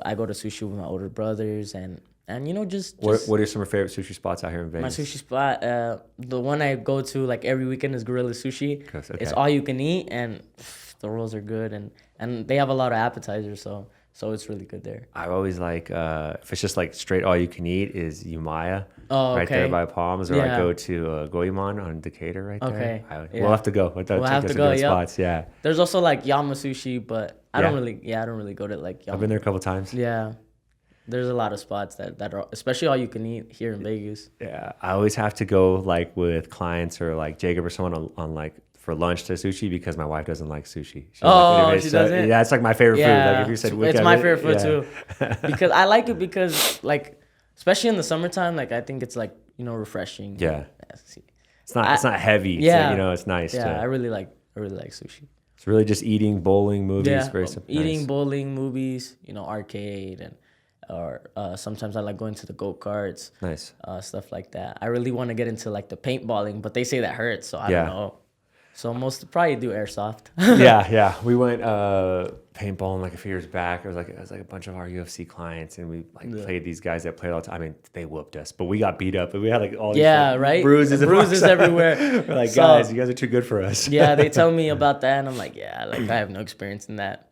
I go to sushi with my older brothers, and just what are some of your favorite sushi spots out here in Vegas? My sushi spot, the one I go to like every weekend is Gorilla Sushi. Okay. It's all you can eat, and the rolls are good, and they have a lot of appetizers, so it's really good there. I always like if it's just like straight all you can eat is Umaya, right there by Palms, or I go to Goemon on Decatur right there. We'll have to go. We'll have to go. Spots. Yeah. There's also like Yama Sushi, but I don't really go to like Yama. I've been there a couple times. Yeah. There's a lot of spots that are, especially all you can eat here in Vegas. Yeah, I always have to go like with clients or like Jacob or someone on like for lunch to sushi because my wife doesn't like sushi. She doesn't? Yeah, it's like my favorite food. Like if you said it's my favorite food too, because I like it because like especially in the summertime, like I think it's like refreshing. Yeah, it's not heavy. Yeah, it's nice. Yeah, I really like sushi. It's really just eating, bowling, movies. Yeah, very eating, bowling, movies. Arcade and. Or sometimes I like going to the go-karts. Nice. Stuff like that. I really want to get into like the paintballing, but they say that hurts, so I don't know. So probably do airsoft. Yeah. We went paintballing like a few years back. It was like a bunch of our UFC clients, and we played these guys that played all the time. I mean, they whooped us, but we got beat up, and we had like all these bruises everywhere. We're like, guys, you guys are too good for us. Yeah, they tell me about that, and I'm like, I have no experience in that.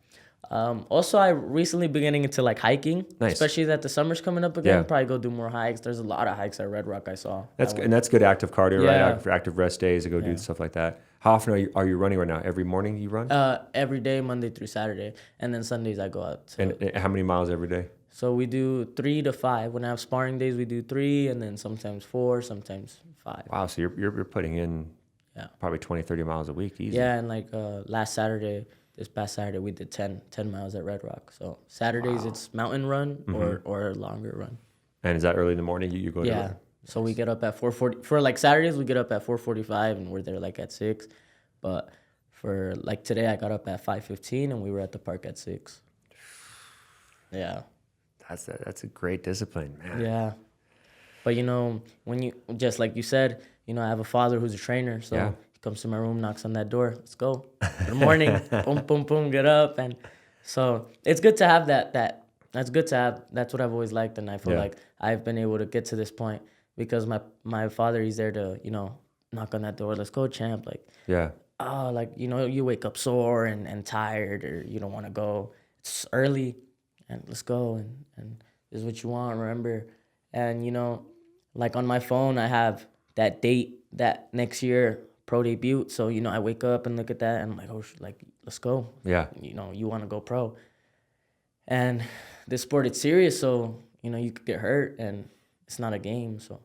Also, I recently beginning into like hiking, especially that the summer's coming up again. Probably go do more hikes. There's a lot of hikes at Red Rock I saw. That's good active cardio, right? Active rest days to go do stuff like that. How often are you running right now? Every morning you run? Every day, Monday through Saturday, and then Sundays I go out. And how many miles every day? So we do 3 to 5. When I have sparring days, we do 3, and then sometimes 4, sometimes 5. Wow, so you're putting in probably 20, 30 miles a week easy. Yeah, and like this past Saturday, we did 10 miles at Red Rock. So Saturdays, it's mountain run or a longer run. And is that early in the morning? You go to Yeah. So we get up at 4:40. For like Saturdays, we get up at 4:45, and we're there like at 6. But for like today. I got up at 5:15 and we were at the park at 6. Yeah. That's a great discipline, man. Yeah. But you know, when you just like you said, you know, I have a father who's a trainer, so Yeah. he comes to my room, knocks on that door. Let's go. Good morning. Boom, boom, boom. Get up, and so it's good to have that. That's good to have. That's what I've always liked, and I feel like I've been able to get to this point because my father, he's there to, you know, knock on that door. Let's go, champ. Like, Yeah. oh, like, you know, you wake up sore and tired, or you don't want to go. It's early, and let's go, and this is what you want. Remember, and you know, like on my phone, I have that date that next year pro debut. So you know, I wake up and look at that, and I'm like, oh, like let's go. Yeah. You know, you want to go pro, and this sport, it's serious. So you know, you could get hurt, and it's not a game. So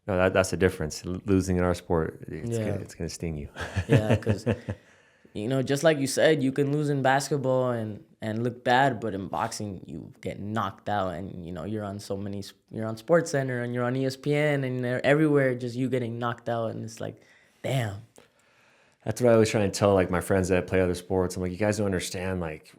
No, that's the difference. Losing in our sport, Yeah. it's gonna sting you. yeah, because you know, just like you said, you can lose in basketball and look bad, but in boxing, you get knocked out, and you know, you're on Sports Center and you're on ESPN and they're everywhere, just you getting knocked out, and it's like, damn. That's what I always try and tell like my friends that play other sports. I'm like, you guys don't understand. Like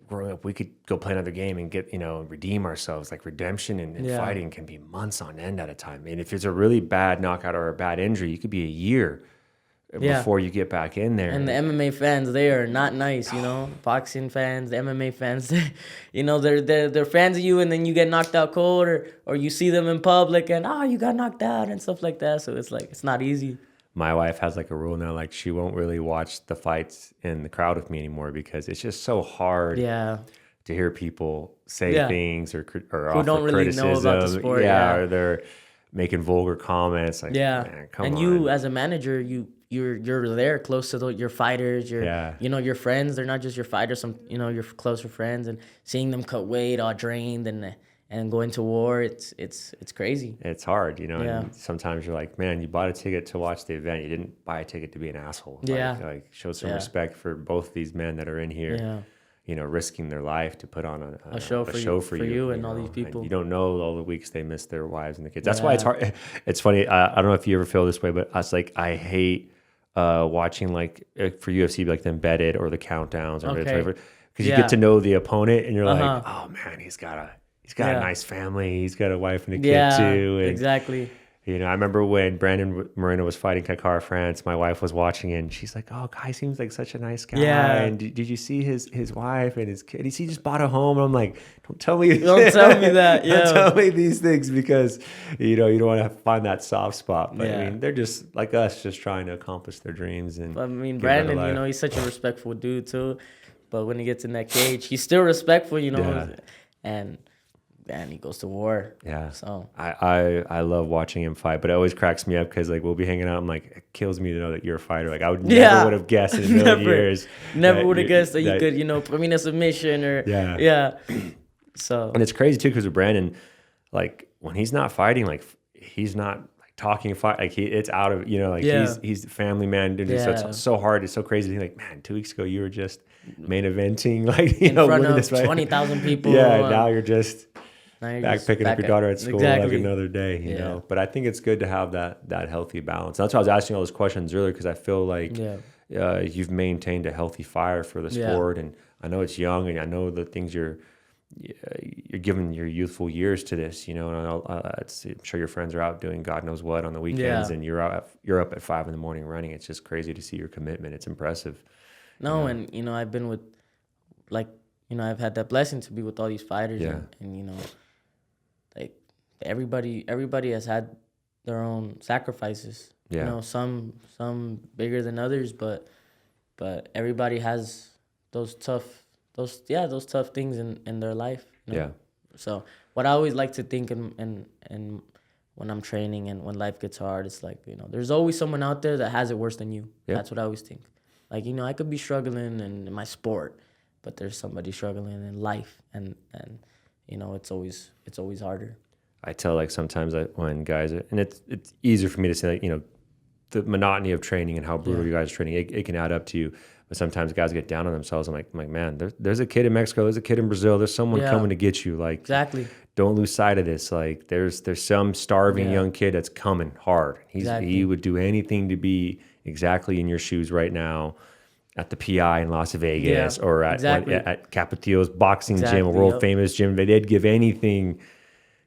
growing up, we could go play another game and get, you know, redeem ourselves. Like redemption and Yeah. fighting can be months on end at a time. And if it's a really bad knockout or a bad injury, you could be a year Yeah. before you get back in there. And the MMA fans, they are not nice, you know. Boxing fans, the MMA fans, you know, they're fans of you, and then you get knocked out cold, or you see them in public, and you got knocked out and stuff like that. So it's like it's not easy. My wife has like a rule now, like she won't really watch the fights in the crowd with me anymore because it's just so hard Yeah, to hear people say Yeah. things or who offer don't really know criticism. about the sport. Yeah, or they're making vulgar comments. Like, yeah. man, come And on. you, as a manager, you're there close to your fighters, you know, your friends. They're not just your fighters. Some, you know, your closer friends, and seeing them cut weight, all drained, and go into war. It's crazy. It's hard, you know. Yeah. And sometimes you're like, man, you bought a ticket to watch the event. You didn't buy a ticket to be an asshole. Yeah. Like show some Yeah. respect for both these men that are in here. Yeah. You know, risking their life to put on a show for you and all know, these people. And you don't know all the weeks they miss their wives and the kids. That's why it's hard. It's funny. I don't know if you ever feel this way, but I was like, I hate watching like for UFC like the embedded or the countdowns or because you get to know the opponent and you're like, oh man, he's got a nice family. He's got a wife and a kid too. And, exactly. you know, I remember when Brandon Moreno was fighting Kakar France, my wife was watching it and she's like, oh, guy seems like such a nice guy. Yeah. And did you see his wife and his kid? He just bought a home. And I'm like, don't tell me Don't tell me that. Yeah. Don't tell me these things because, you know, you don't want to find that soft spot. But Yeah. I mean, they're just like us, just trying to accomplish their dreams. And I mean, get a better Brandon, you life. know, he's such a respectful dude too. But when he gets in that cage, he's still respectful, you know. Yeah. And he goes to war. Yeah. So I love watching him fight, but it always cracks me up because like we'll be hanging out. I'm like, it kills me to know that you're a fighter. Like I would never would have guessed in a million years. Never would have guessed that you could, you know, put me in a submission or yeah. So And it's crazy too because with Brandon, like when he's not fighting, like he's not like talking fight, like it's out of, you know, like he's a family man. Dude. So it's so hard. It's so crazy to think like, man, 2 weeks ago you were just main eventing, like you in know, front winning of this fight. 20,000 people. Yeah, now you're just now back just picking up your daughter at school like Exactly. another day, you know. But I think it's good to have that healthy balance. That's why I was asking all those questions earlier because I feel like you've maintained a healthy fire for the sport, and I know it's young, and I know the things you're giving your youthful years to this, you know. And I'm sure your friends are out doing God knows what on the weekends, and you're up at 5 a.m. running. It's just crazy to see your commitment. It's impressive. No, and you know, I've been with, like, you know, I've had that blessing to be with all these fighters, and you know, like everybody has had their own sacrifices. Yeah. You know, some bigger than others, but everybody has those tough things in their life. You know? Yeah. So what I always like to think and when I'm training and when life gets hard, it's like, you know, there's always someone out there that has it worse than you. Yeah. That's what I always think. Like, you know, I could be struggling in my sport, but there's somebody struggling in life, and you know, it's always harder. I tell like sometimes when guys are, and it's easier for me to say like, you know, the monotony of training and how brutal you guys are training, it can add up to you. But sometimes guys get down on themselves. I'm like, man, there's a kid in Mexico, there's a kid in Brazil, there's someone coming to get you. Like, exactly. Don't lose sight of this. Like, there's some starving young kid that's coming hard. He would do anything to be exactly in your shoes right now. at the PI in Las Vegas or at exactly. at Capetillo's boxing gym, a Exactly, world yep. famous gym. They'd give anything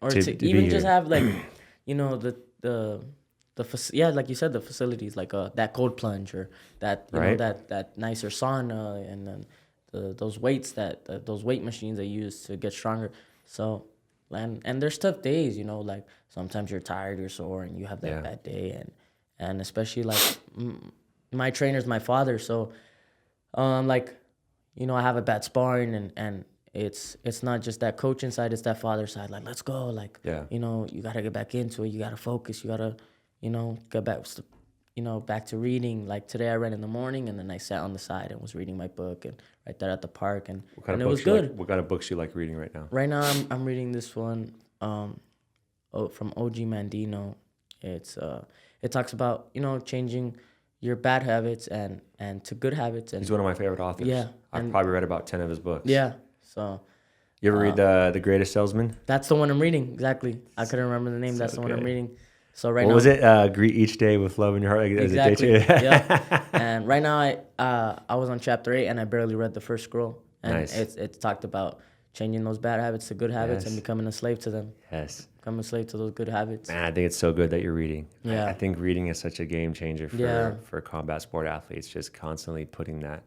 Or to to be even just here. have like, yeah, like you said, the facilities like that cold plunge or that Right. that nicer sauna and then those weights those weight machines they use to get stronger. So and there's tough days, like sometimes you're tired, you're sore, and you have that Yeah. bad day, and especially like my trainer's my father, so like I have a bad sparring and it's not just that coaching side, it's that father side. Like, let's go. Like, Yeah. you gotta get back into it. You gotta focus. You gotta, get back, back to reading. Like today, I read in the morning, and then I sat on the side and was reading my book and right there at the park, and it was good. What kind of books you like reading right now? Right now, I'm reading this one, from OG Mandino. It talks about changing your bad habits and to good habits, and He's one of my favorite authors. Yeah, I've and- probably read about 10 of his books. yeah. So You ever read The Greatest Salesman? that's the one I'm reading. Exactly. I couldn't remember the name. That's the one I'm good. reading. So right What now, was it? Greet each day with love in your heart. Is it day exactly. two? Yeah. And right now, I was on chapter 8, and I barely read the first scroll. And Nice. it's talked about changing those bad habits to good habits and Yes. becoming a slave to them. Yes. Becoming a slave to those good habits. Man, I think it's so good that you're reading. Yeah. I think reading is such a game changer Yeah. for combat sport athletes, just constantly putting that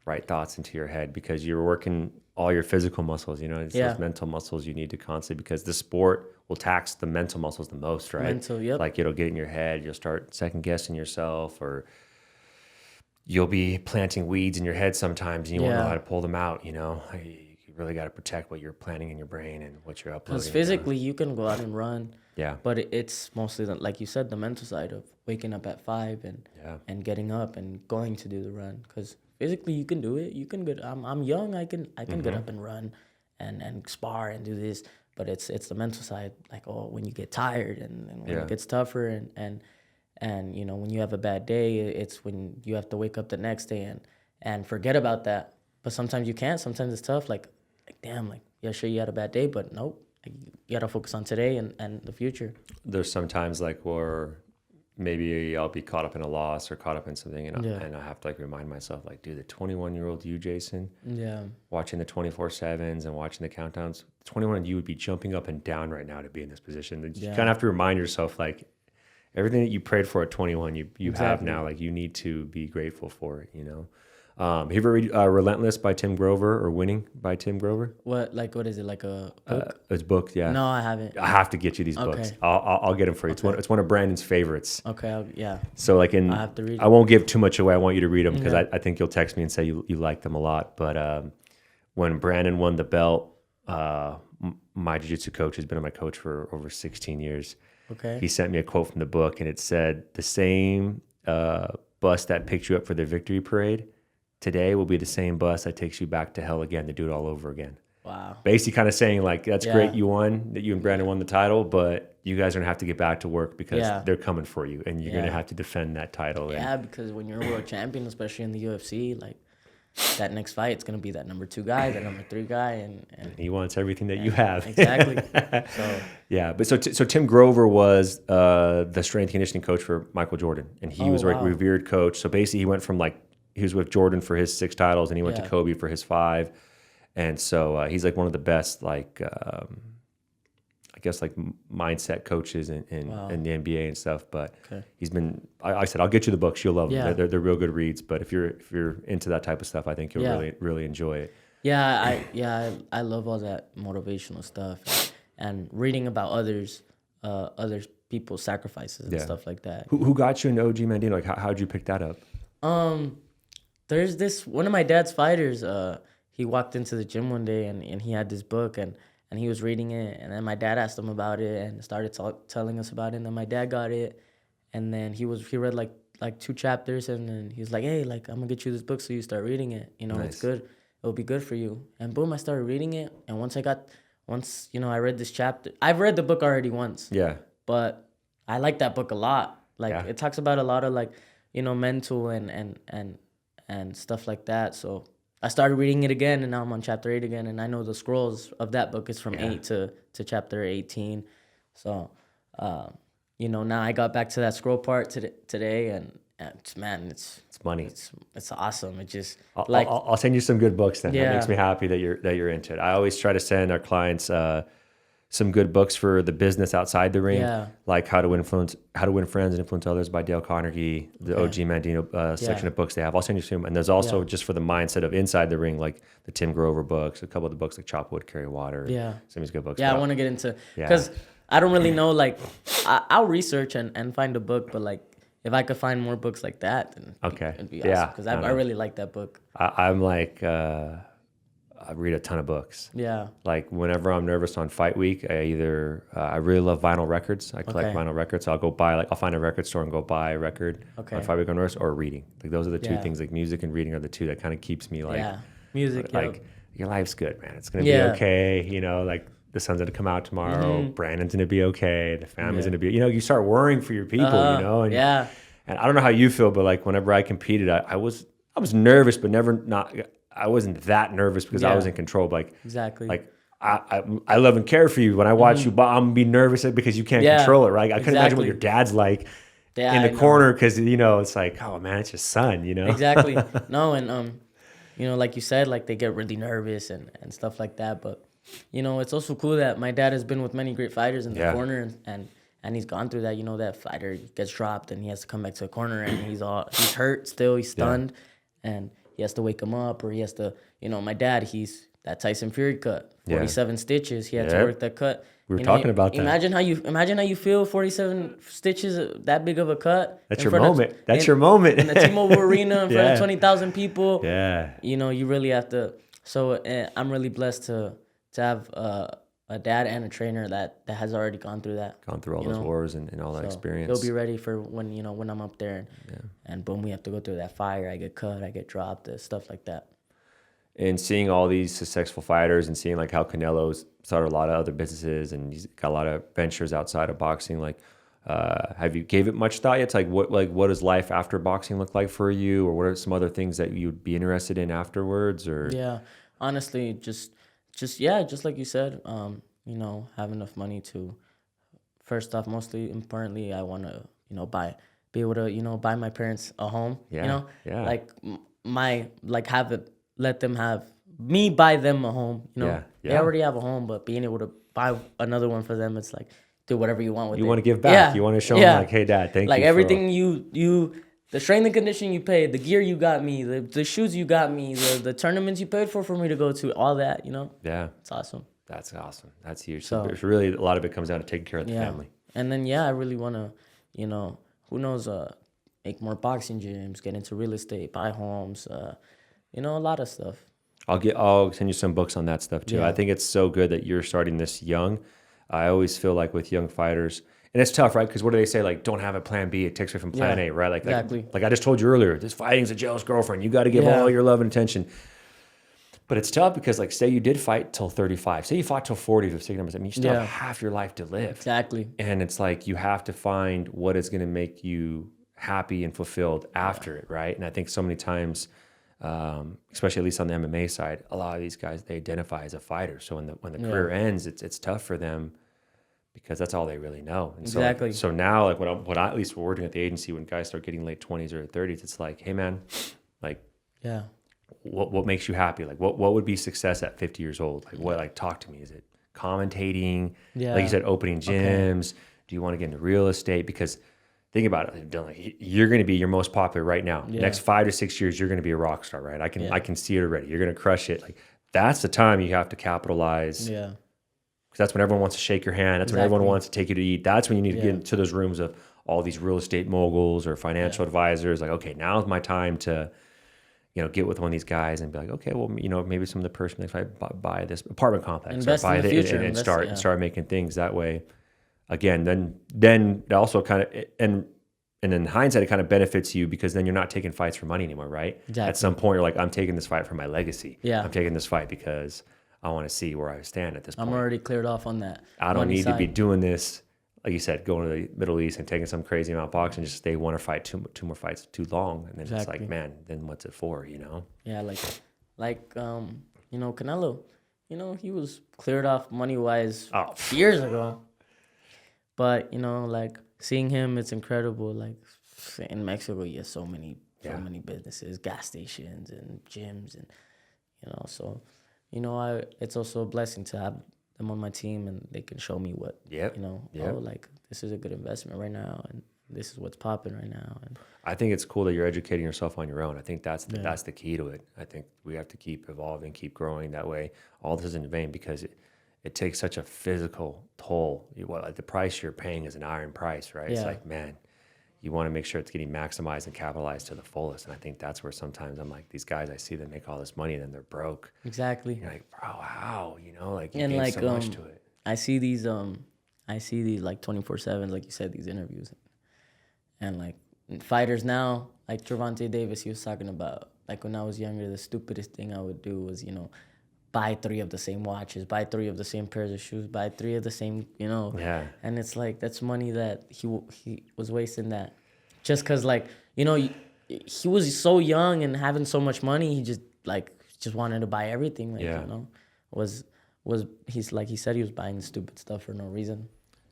right thoughts into your head because you're working all your physical muscles, it's Yeah. those mental muscles you need to constantly, because the sport will tax the mental muscles the most, right? Mental, yep. Like it'll get in your head, you'll start second guessing yourself, or you'll be planting weeds in your head sometimes and you won't know Yeah. how to pull them out, You really got to protect what you're planning in your brain and what you're uploading. Because physically, you can go out and run. Yeah. But it's mostly, like you said, the mental side of waking up at 5 Yeah. and getting up and going to do the run. Because physically, you can do it. You can get. I'm young. I can get up and run, and spar and do this. But it's the mental side. Like, when you get tired and when Yeah. it gets tougher and when you have a bad day, it's when you have to wake up the next day and forget about that. But sometimes you can't. Sometimes it's tough. Like damn. Like, yeah, sure, you had a bad day, but nope. Like, you gotta focus on today and the future. There's sometimes like where maybe I'll be caught up in a loss or caught up in something and I have to like remind myself, like, dude, the 21-year-old you, Jason, Yeah. watching the 24/7s and watching the countdowns, 21 you would be jumping up and down right now to be in this position. You kind of have to remind yourself, like, everything that you prayed for at 21, you have Exactly. now. Like, you need to be grateful for it, Have you ever read Relentless by Tim Grover or Winning by Tim Grover? What is it, like a book? It's book, yeah. No, I haven't. I have to get you these books. Okay. I'll get them for you. It's one of Brandon's favorites. Okay, yeah. So like I have to read I won't give too much away. I want you to read them because Yeah. I think you'll text me and say you like them a lot. But when Brandon won the belt, my jiu-jitsu coach has been my coach for over 16 years. Okay. He sent me a quote from the book, and it said, the same bus that picked you up for the victory parade today will be the same bus that takes you back to hell again to do it all over again. Wow. Basically kind of saying, like, that's Yeah. great you won, that you and Brandon won the title, but you guys are going to have to get back to work because Yeah. they're coming for you, and you're going to Yeah. have to defend that title. Yeah, because when you're a world champion, especially in the UFC, like that next fight, it's gonna be that number 2 guy, that number 3 guy, and He wants everything that you have. exactly. So Yeah, but so Tim Grover was the strength and conditioning coach for Michael Jordan, and he was a wow. revered coach. So basically, he went from he was with Jordan for his 6 titles, and he went to Yeah. Kobe for his 5, and so he's like one of the best I guess like mindset coaches in the NBA and stuff. But he's been. I said I'll get you the books. You'll love them. Yeah. They're real good reads. But if you're into that type of stuff, I think you'll Yeah. really enjoy it. I love all that motivational stuff and reading about other people's sacrifices and Yeah. stuff like that. Who got you into OG Mandino? Like how'd you pick that up? There's this one of my dad's fighters. He walked into the gym one day and he had this book and he was reading it, and then my dad asked him about it and started telling us about it. And then my dad got it, and then he read like 2 chapters, and then he was like, "Hey, like, I'm gonna get you this book so you start reading it. It's Nice. good. It'll be good for you." And boom, I started reading it. And once I read this chapter. I've read the book already once. Yeah. But I like that book a lot. Like, Yeah. it talks about a lot of like, mental and stuff like that. So I started reading it again, and now I'm on chapter 8 again. And I know the scrolls of that book is from 8 to chapter 18. So, now I got back to that scroll part today, It's money. It's awesome. It just I'll send you some good books then. That Yeah. makes me happy that you're into it. I always try to send our clients some good books for the business outside the ring, Yeah. like How to Win Friends and Influence Others by Dale Carnegie, the OG Mandino section of books they have. I'll send you some. And there's also just for the mindset of inside the ring, like the Tim Grover books, a couple of the books like Chop Wood, Carry Water. Yeah. Some of these good books. Yeah, But I want to get into because I don't really know. Like, I'll research and find a book, but like if I could find more books like that, then it'd be awesome. Because I really like that book. I'm like, I read a ton of books. Yeah. Like whenever I'm nervous on fight week, I really love vinyl records. I collect vinyl records. So I'll find a record store and go buy a record on fight week on nervous or reading. Like those are the two things. Like music and reading are the two that kind of keeps me like music. Like your life's good, man. It's gonna be okay. You know, like the sun's gonna come out tomorrow. Brandon's gonna be okay. The family's gonna be. You know, you start worrying for your people. You know, and and I don't know how you feel, but like whenever I competed, I was nervous, but I wasn't that nervous because I was in control. Like exactly. Like I love and care for you. When I watch you, but I'm gonna be nervous because you can't control it, right? I couldn't imagine what your dad's like in the corner because you know it's like, oh man, it's your son, you know. Exactly. No, and you know, like you said, like they get really nervous and stuff like that. But you know, it's also cool that my dad has been with many great fighters in the corner and he's gone through that. You know, that fighter gets dropped and he has to come back to the corner and he's hurt still, he's stunned, and he has to wake him up, or he has to, you know, my dad, he's that Tyson Fury cut, 47 stitches. He had to work that cut. We were talking about that. Imagine how you feel 47 stitches, that big of a cut. That's your moment. That's your moment. In the T-Mobile Arena in front of 20,000 people. Yeah. You know, you really have to. So I'm really blessed to have a dad and a trainer that has already gone through that. Gone through all those wars and all that experience. He'll be ready for when I'm up there and boom, we have to go through that fire. I get cut, I get dropped, stuff like that. And seeing all these successful fighters and seeing like how Canelo's started a lot of other businesses and he's got a lot of ventures outside of boxing, like have you gave it much thought yet to what does life after boxing look like for you, or what are some other things that you'd be interested in afterwards? Or honestly, just like you said, you know, have enough money to, first off, mostly importantly, I want to, you know, be able to, you know, buy my parents a home, you know, let them have me buy them a home, you know. They already have a home, but being able to buy another one for them, it's like, do whatever you want with it. You want to give back. You want to show them like, hey dad, thank you. Like everything you the strength and conditioning you paid, the gear you got me, the shoes you got me, the tournaments you paid for me to go to, all that, you know. Yeah. It's awesome. That's awesome. That's huge. So it's really a lot of it comes down to taking care of the family. And then I really want to, you know, who knows, make more boxing gyms, get into real estate, buy homes, you know, a lot of stuff. I'll send you some books on that stuff too. Yeah. I think it's so good that you're starting this young. I always feel like with young fighters, and it's tough, right? Because what do they say? Like, don't have a plan B. It takes away from plan A, right? Like, exactly. Like I just told you earlier, this fighting's a jealous girlfriend. You got to give all your love and attention. But it's tough because, like, say you did fight till 35. Say you fought till 40 to stick numbers. I mean, you still have half your life to live. Exactly. And it's like you have to find what is going to make you happy and fulfilled after it, right? And I think so many times, especially at least on the MMA side, a lot of these guys, they identify as a fighter. So when the career ends, it's tough for them because that's all they really know. And exactly. So now, like what I at least we're working at the agency, when guys start getting late 20s or 30s, it's like, hey man, like, what makes you happy? Like what would be success at 50 years old? Like talk to me. Is it commentating? Like you said, opening gyms. Do you want to get into real estate? Because think about it, Dylan, you're going to be your most popular right now. Next 5 to 6 years, you're going to be a rock star, right? I can see it already. You're going to crush it. Like that's the time you have to capitalize. Yeah. Because that's when everyone wants to shake your hand. That's when everyone wants to take you to eat. That's when you need to get into those rooms of all these real estate moguls or financial advisors. Like, okay, now's my time to, you know, get with one of these guys and be like, okay, well, you know, maybe some of the person, if I buy this apartment complex, invest or buy in the future, and start making things that way. Again, then it also kind of and in hindsight, it kind of benefits you because then you're not taking fights for money anymore, right? Exactly. At some point, you're like, I'm taking this fight for my legacy. Yeah. I'm taking this fight because I want to see where I stand at this point. I'm already cleared off on that. I don't need to be doing this, like you said, going to the Middle East and taking some crazy amount of boxing, just stay one or fight two more fights too long. And then it's like, man, then what's it for, you know? Yeah, like you know, Canelo, you know, he was cleared off money-wise years ago. But, you know, like, seeing him, it's incredible. Like, In Mexico, you have so many Yeah. businesses, gas stations, and gyms, and so it's also a blessing to have them on my team, and they can show me what Yep. Yep. oh, like this is a good investment right now, and this is what's popping right now. And I think it's cool that you're educating yourself on your own. I think that's the key to it. I think we have to keep evolving, keep growing. That way, all this isn't in vain because it takes such a physical toll. Like the price you're paying is an iron price, right? It's Yeah. like, man, you want to make sure it's getting maximized and capitalized to the fullest. And I think that's where sometimes I'm like, these guys, I see them make all this money and then they're broke. exactly. You're like, bro, how? Like you And gave like so much to it. I see these like 24/7, like you said, these interviews, and like fighters now, like Gervonta Davis, he was talking about like when I was younger, the stupidest thing I would do was buy 3 of the same watches, buy 3 of the same pairs of shoes, buy 3 of the same, Yeah. And it's like that's money that he was wasting that, just cause like he was so young and having so much money, he just wanted to buy everything, like Yeah. was he's like he said he was buying stupid stuff for no reason.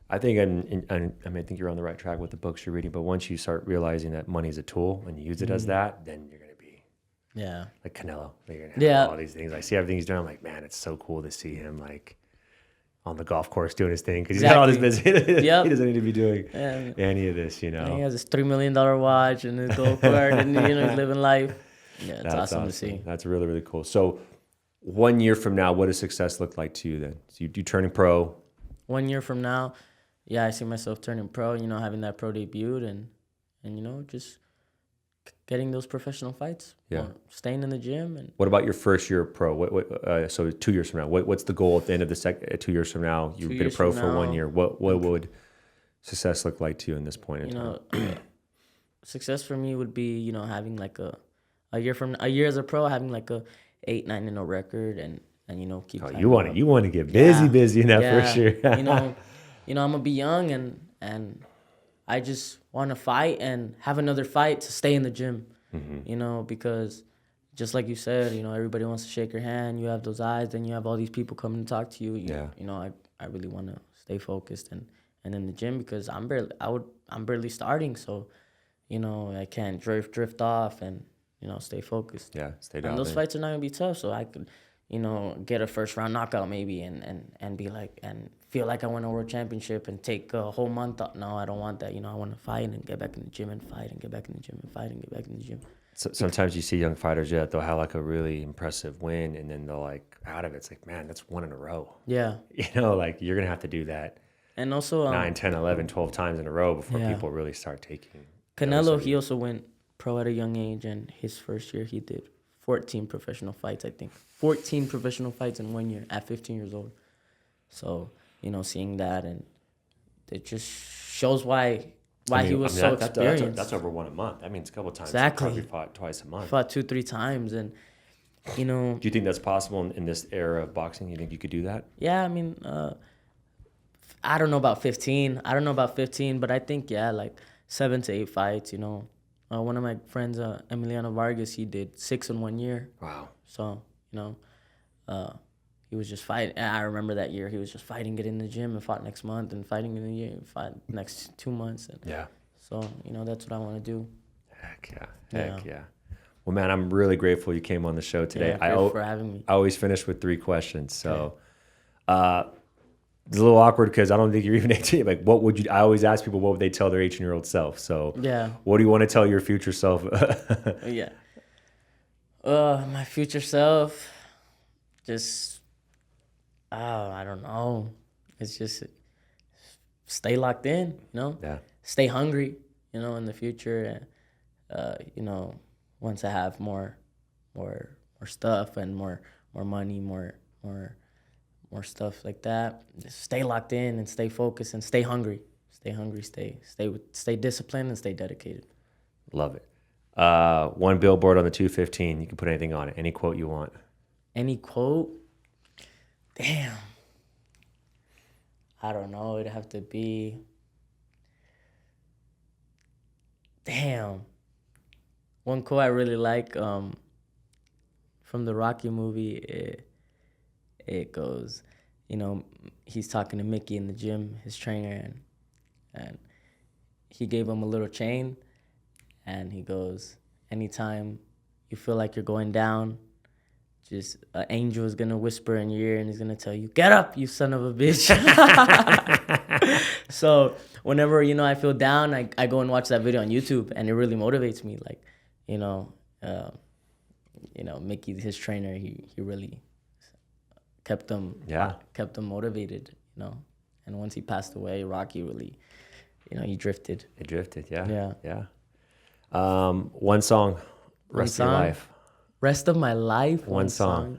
I think, and I mean, I think you're on the right track with the books you're reading. But once you start realizing that money is a tool and you use it as that, then you're gonna be Yeah. like Canelo. Like, you're gonna have Yeah. all these things. I see everything he's doing. I'm like, man, it's so cool to see him like on the golf course doing his thing because he's got all this business. Yep. He doesn't need to be doing Yeah. any of this, And he has this $3 million watch and his gold card, and he's living life. Yeah, it's That's awesome to see. That's really, really cool. So 1 year from now, what does success look like to you then? So you turning pro. 1 year from now, yeah, I see myself turning pro. Having that pro debut and just getting those professional fights. Yeah. Or staying in the gym and. What about your first year of pro? So 2 years from now, what's the goal at the end of the 2 years from now? You've been a pro for 1 year. What would success look like to you in this point in time? Success for me would be having like a year as a pro, having like a 8-9-0 record and keep. Oh, you want to get busy in that first year. I'm gonna be young and I just want to fight and have another fight to stay in the gym. Because just like you said, everybody wants to shake your hand. You have those eyes, then you have all these people coming to talk to you. I really want to stay focused and in the gym because I'm barely starting, so I can't drift off and stay focused. Yeah, stay down. And those fights are not gonna be tough, so I could get a first round knockout maybe and be like and feel like I won a world championship and take a whole month off. No, I don't want that. I want to fight and get back in the gym and fight and get back in the gym and fight and get back in the gym. So, sometimes you see young fighters, they'll have like a really impressive win, and then they're like out of it. It's like, man, that's 1 in a row. Yeah. Like you're gonna have to do that. And also 9, 10, 11, 12 times in a row before people really start taking. Canelo, he also went pro at a young age, and his first year he did 14 professional fights, I think. 14 professional fights in 1 year at 15 years old. So, seeing that, and it just shows why he was so experienced. That's over 1 a month. That means a couple times. Exactly. He probably fought twice a month. Fought 2-3 times, and Do you think that's possible in this era of boxing? You think you could do that? Yeah, I mean, I don't know about 15. But I think, like 7 to 8 fights, One of my friends, Emiliano Vargas, he did 6 in 1 year. Wow. So, he was just fighting. I remember that year he was just fighting, getting in the gym and fought next month and fighting in the year, fight next 2 months. And yeah. So, that's what I want to do. Heck yeah. Well, man, I'm really grateful you came on the show today. Thanks for having me. I always finish with 3 questions. So, it's a little awkward because I don't think you're even 18. Like, I always ask people, what would they tell their 18-year-old self? So, what do you want to tell your future self? Yeah. My future self, just, I don't know. It's just stay locked in, Yeah. Stay hungry, in the future. And, once I have more stuff and more money, more stuff like that, just stay locked in and stay focused and stay hungry. Stay disciplined and stay dedicated. Love it. 1 billboard on the 215. You can put anything on it. Any quote you want. Any quote? Damn. I don't know. It'd have to be. Damn. One quote I really like from the Rocky movie, it goes, he's talking to Mickey in the gym, his trainer, and he gave him a little chain, and he goes, anytime you feel like you're going down, just an angel is gonna whisper in your ear and he's gonna tell you, "Get up, you son of a bitch." So whenever I feel down, I go and watch that video on YouTube, and it really motivates me. Like, Mickey, his trainer, he really kept him motivated. And once he passed away, Rocky really, he drifted. It drifted, yeah. Yeah. Yeah. One song, rest of your life. Rest of my life. One song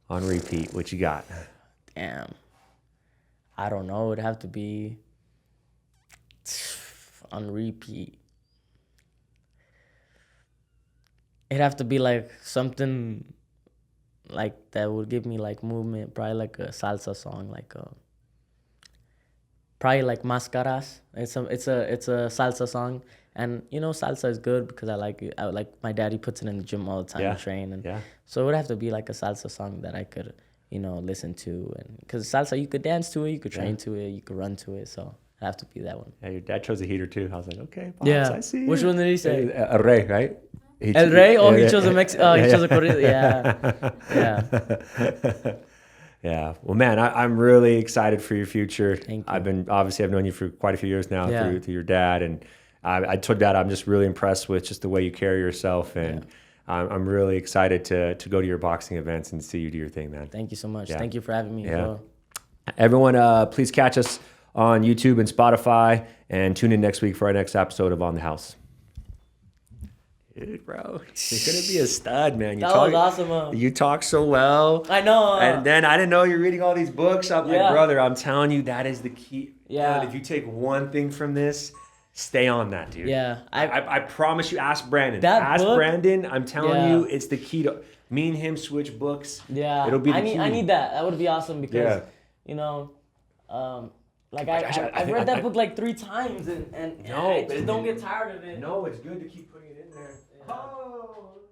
on repeat. What you got? Damn. I don't know. It'd have to be on repeat. It'd have to be like something like that would give me like movement. Probably like a salsa song, like probably like Mascaras. It's a salsa song, and salsa is good because I like it. My daddy puts it in the gym all the time to train, and so it would have to be like a salsa song that I could listen to, and because salsa you could dance to it, you could train to it, you could run to it, so it'd have to be that one. Yeah, your dad chose a heater too. I was like, okay, Pops, I see. Which one did he say? El Rey, right? El Rey? Oh, he chose a he chose a corrido. Yeah. Yeah. Well, man, I'm really excited for your future. Thank you. I've known you for quite a few years now through your dad, and I told Dad I'm just really impressed with just the way you carry yourself, and I'm really excited to go to your boxing events and see you do your thing, man. Thank you so much. Thank you for having me. Yeah. Everyone, please catch us on YouTube and Spotify, and tune in next week for our next episode of On the House. Dude, bro, you're gonna be a stud, man. That was awesome. You talk so well. I know. And then I didn't know you're reading all these books. I'm like, brother, I'm telling you, that is the key. Yeah. If you take one thing from this, stay on that, dude. Yeah. I promise you. Ask Brandon. Brandon. I'm telling you, it's the key to me and him switch books. Yeah. It'll be the key. I need that. That would be awesome because I've read that book like 3 times and I just don't get tired of it. No, it's good to keep putting it in there. Oh.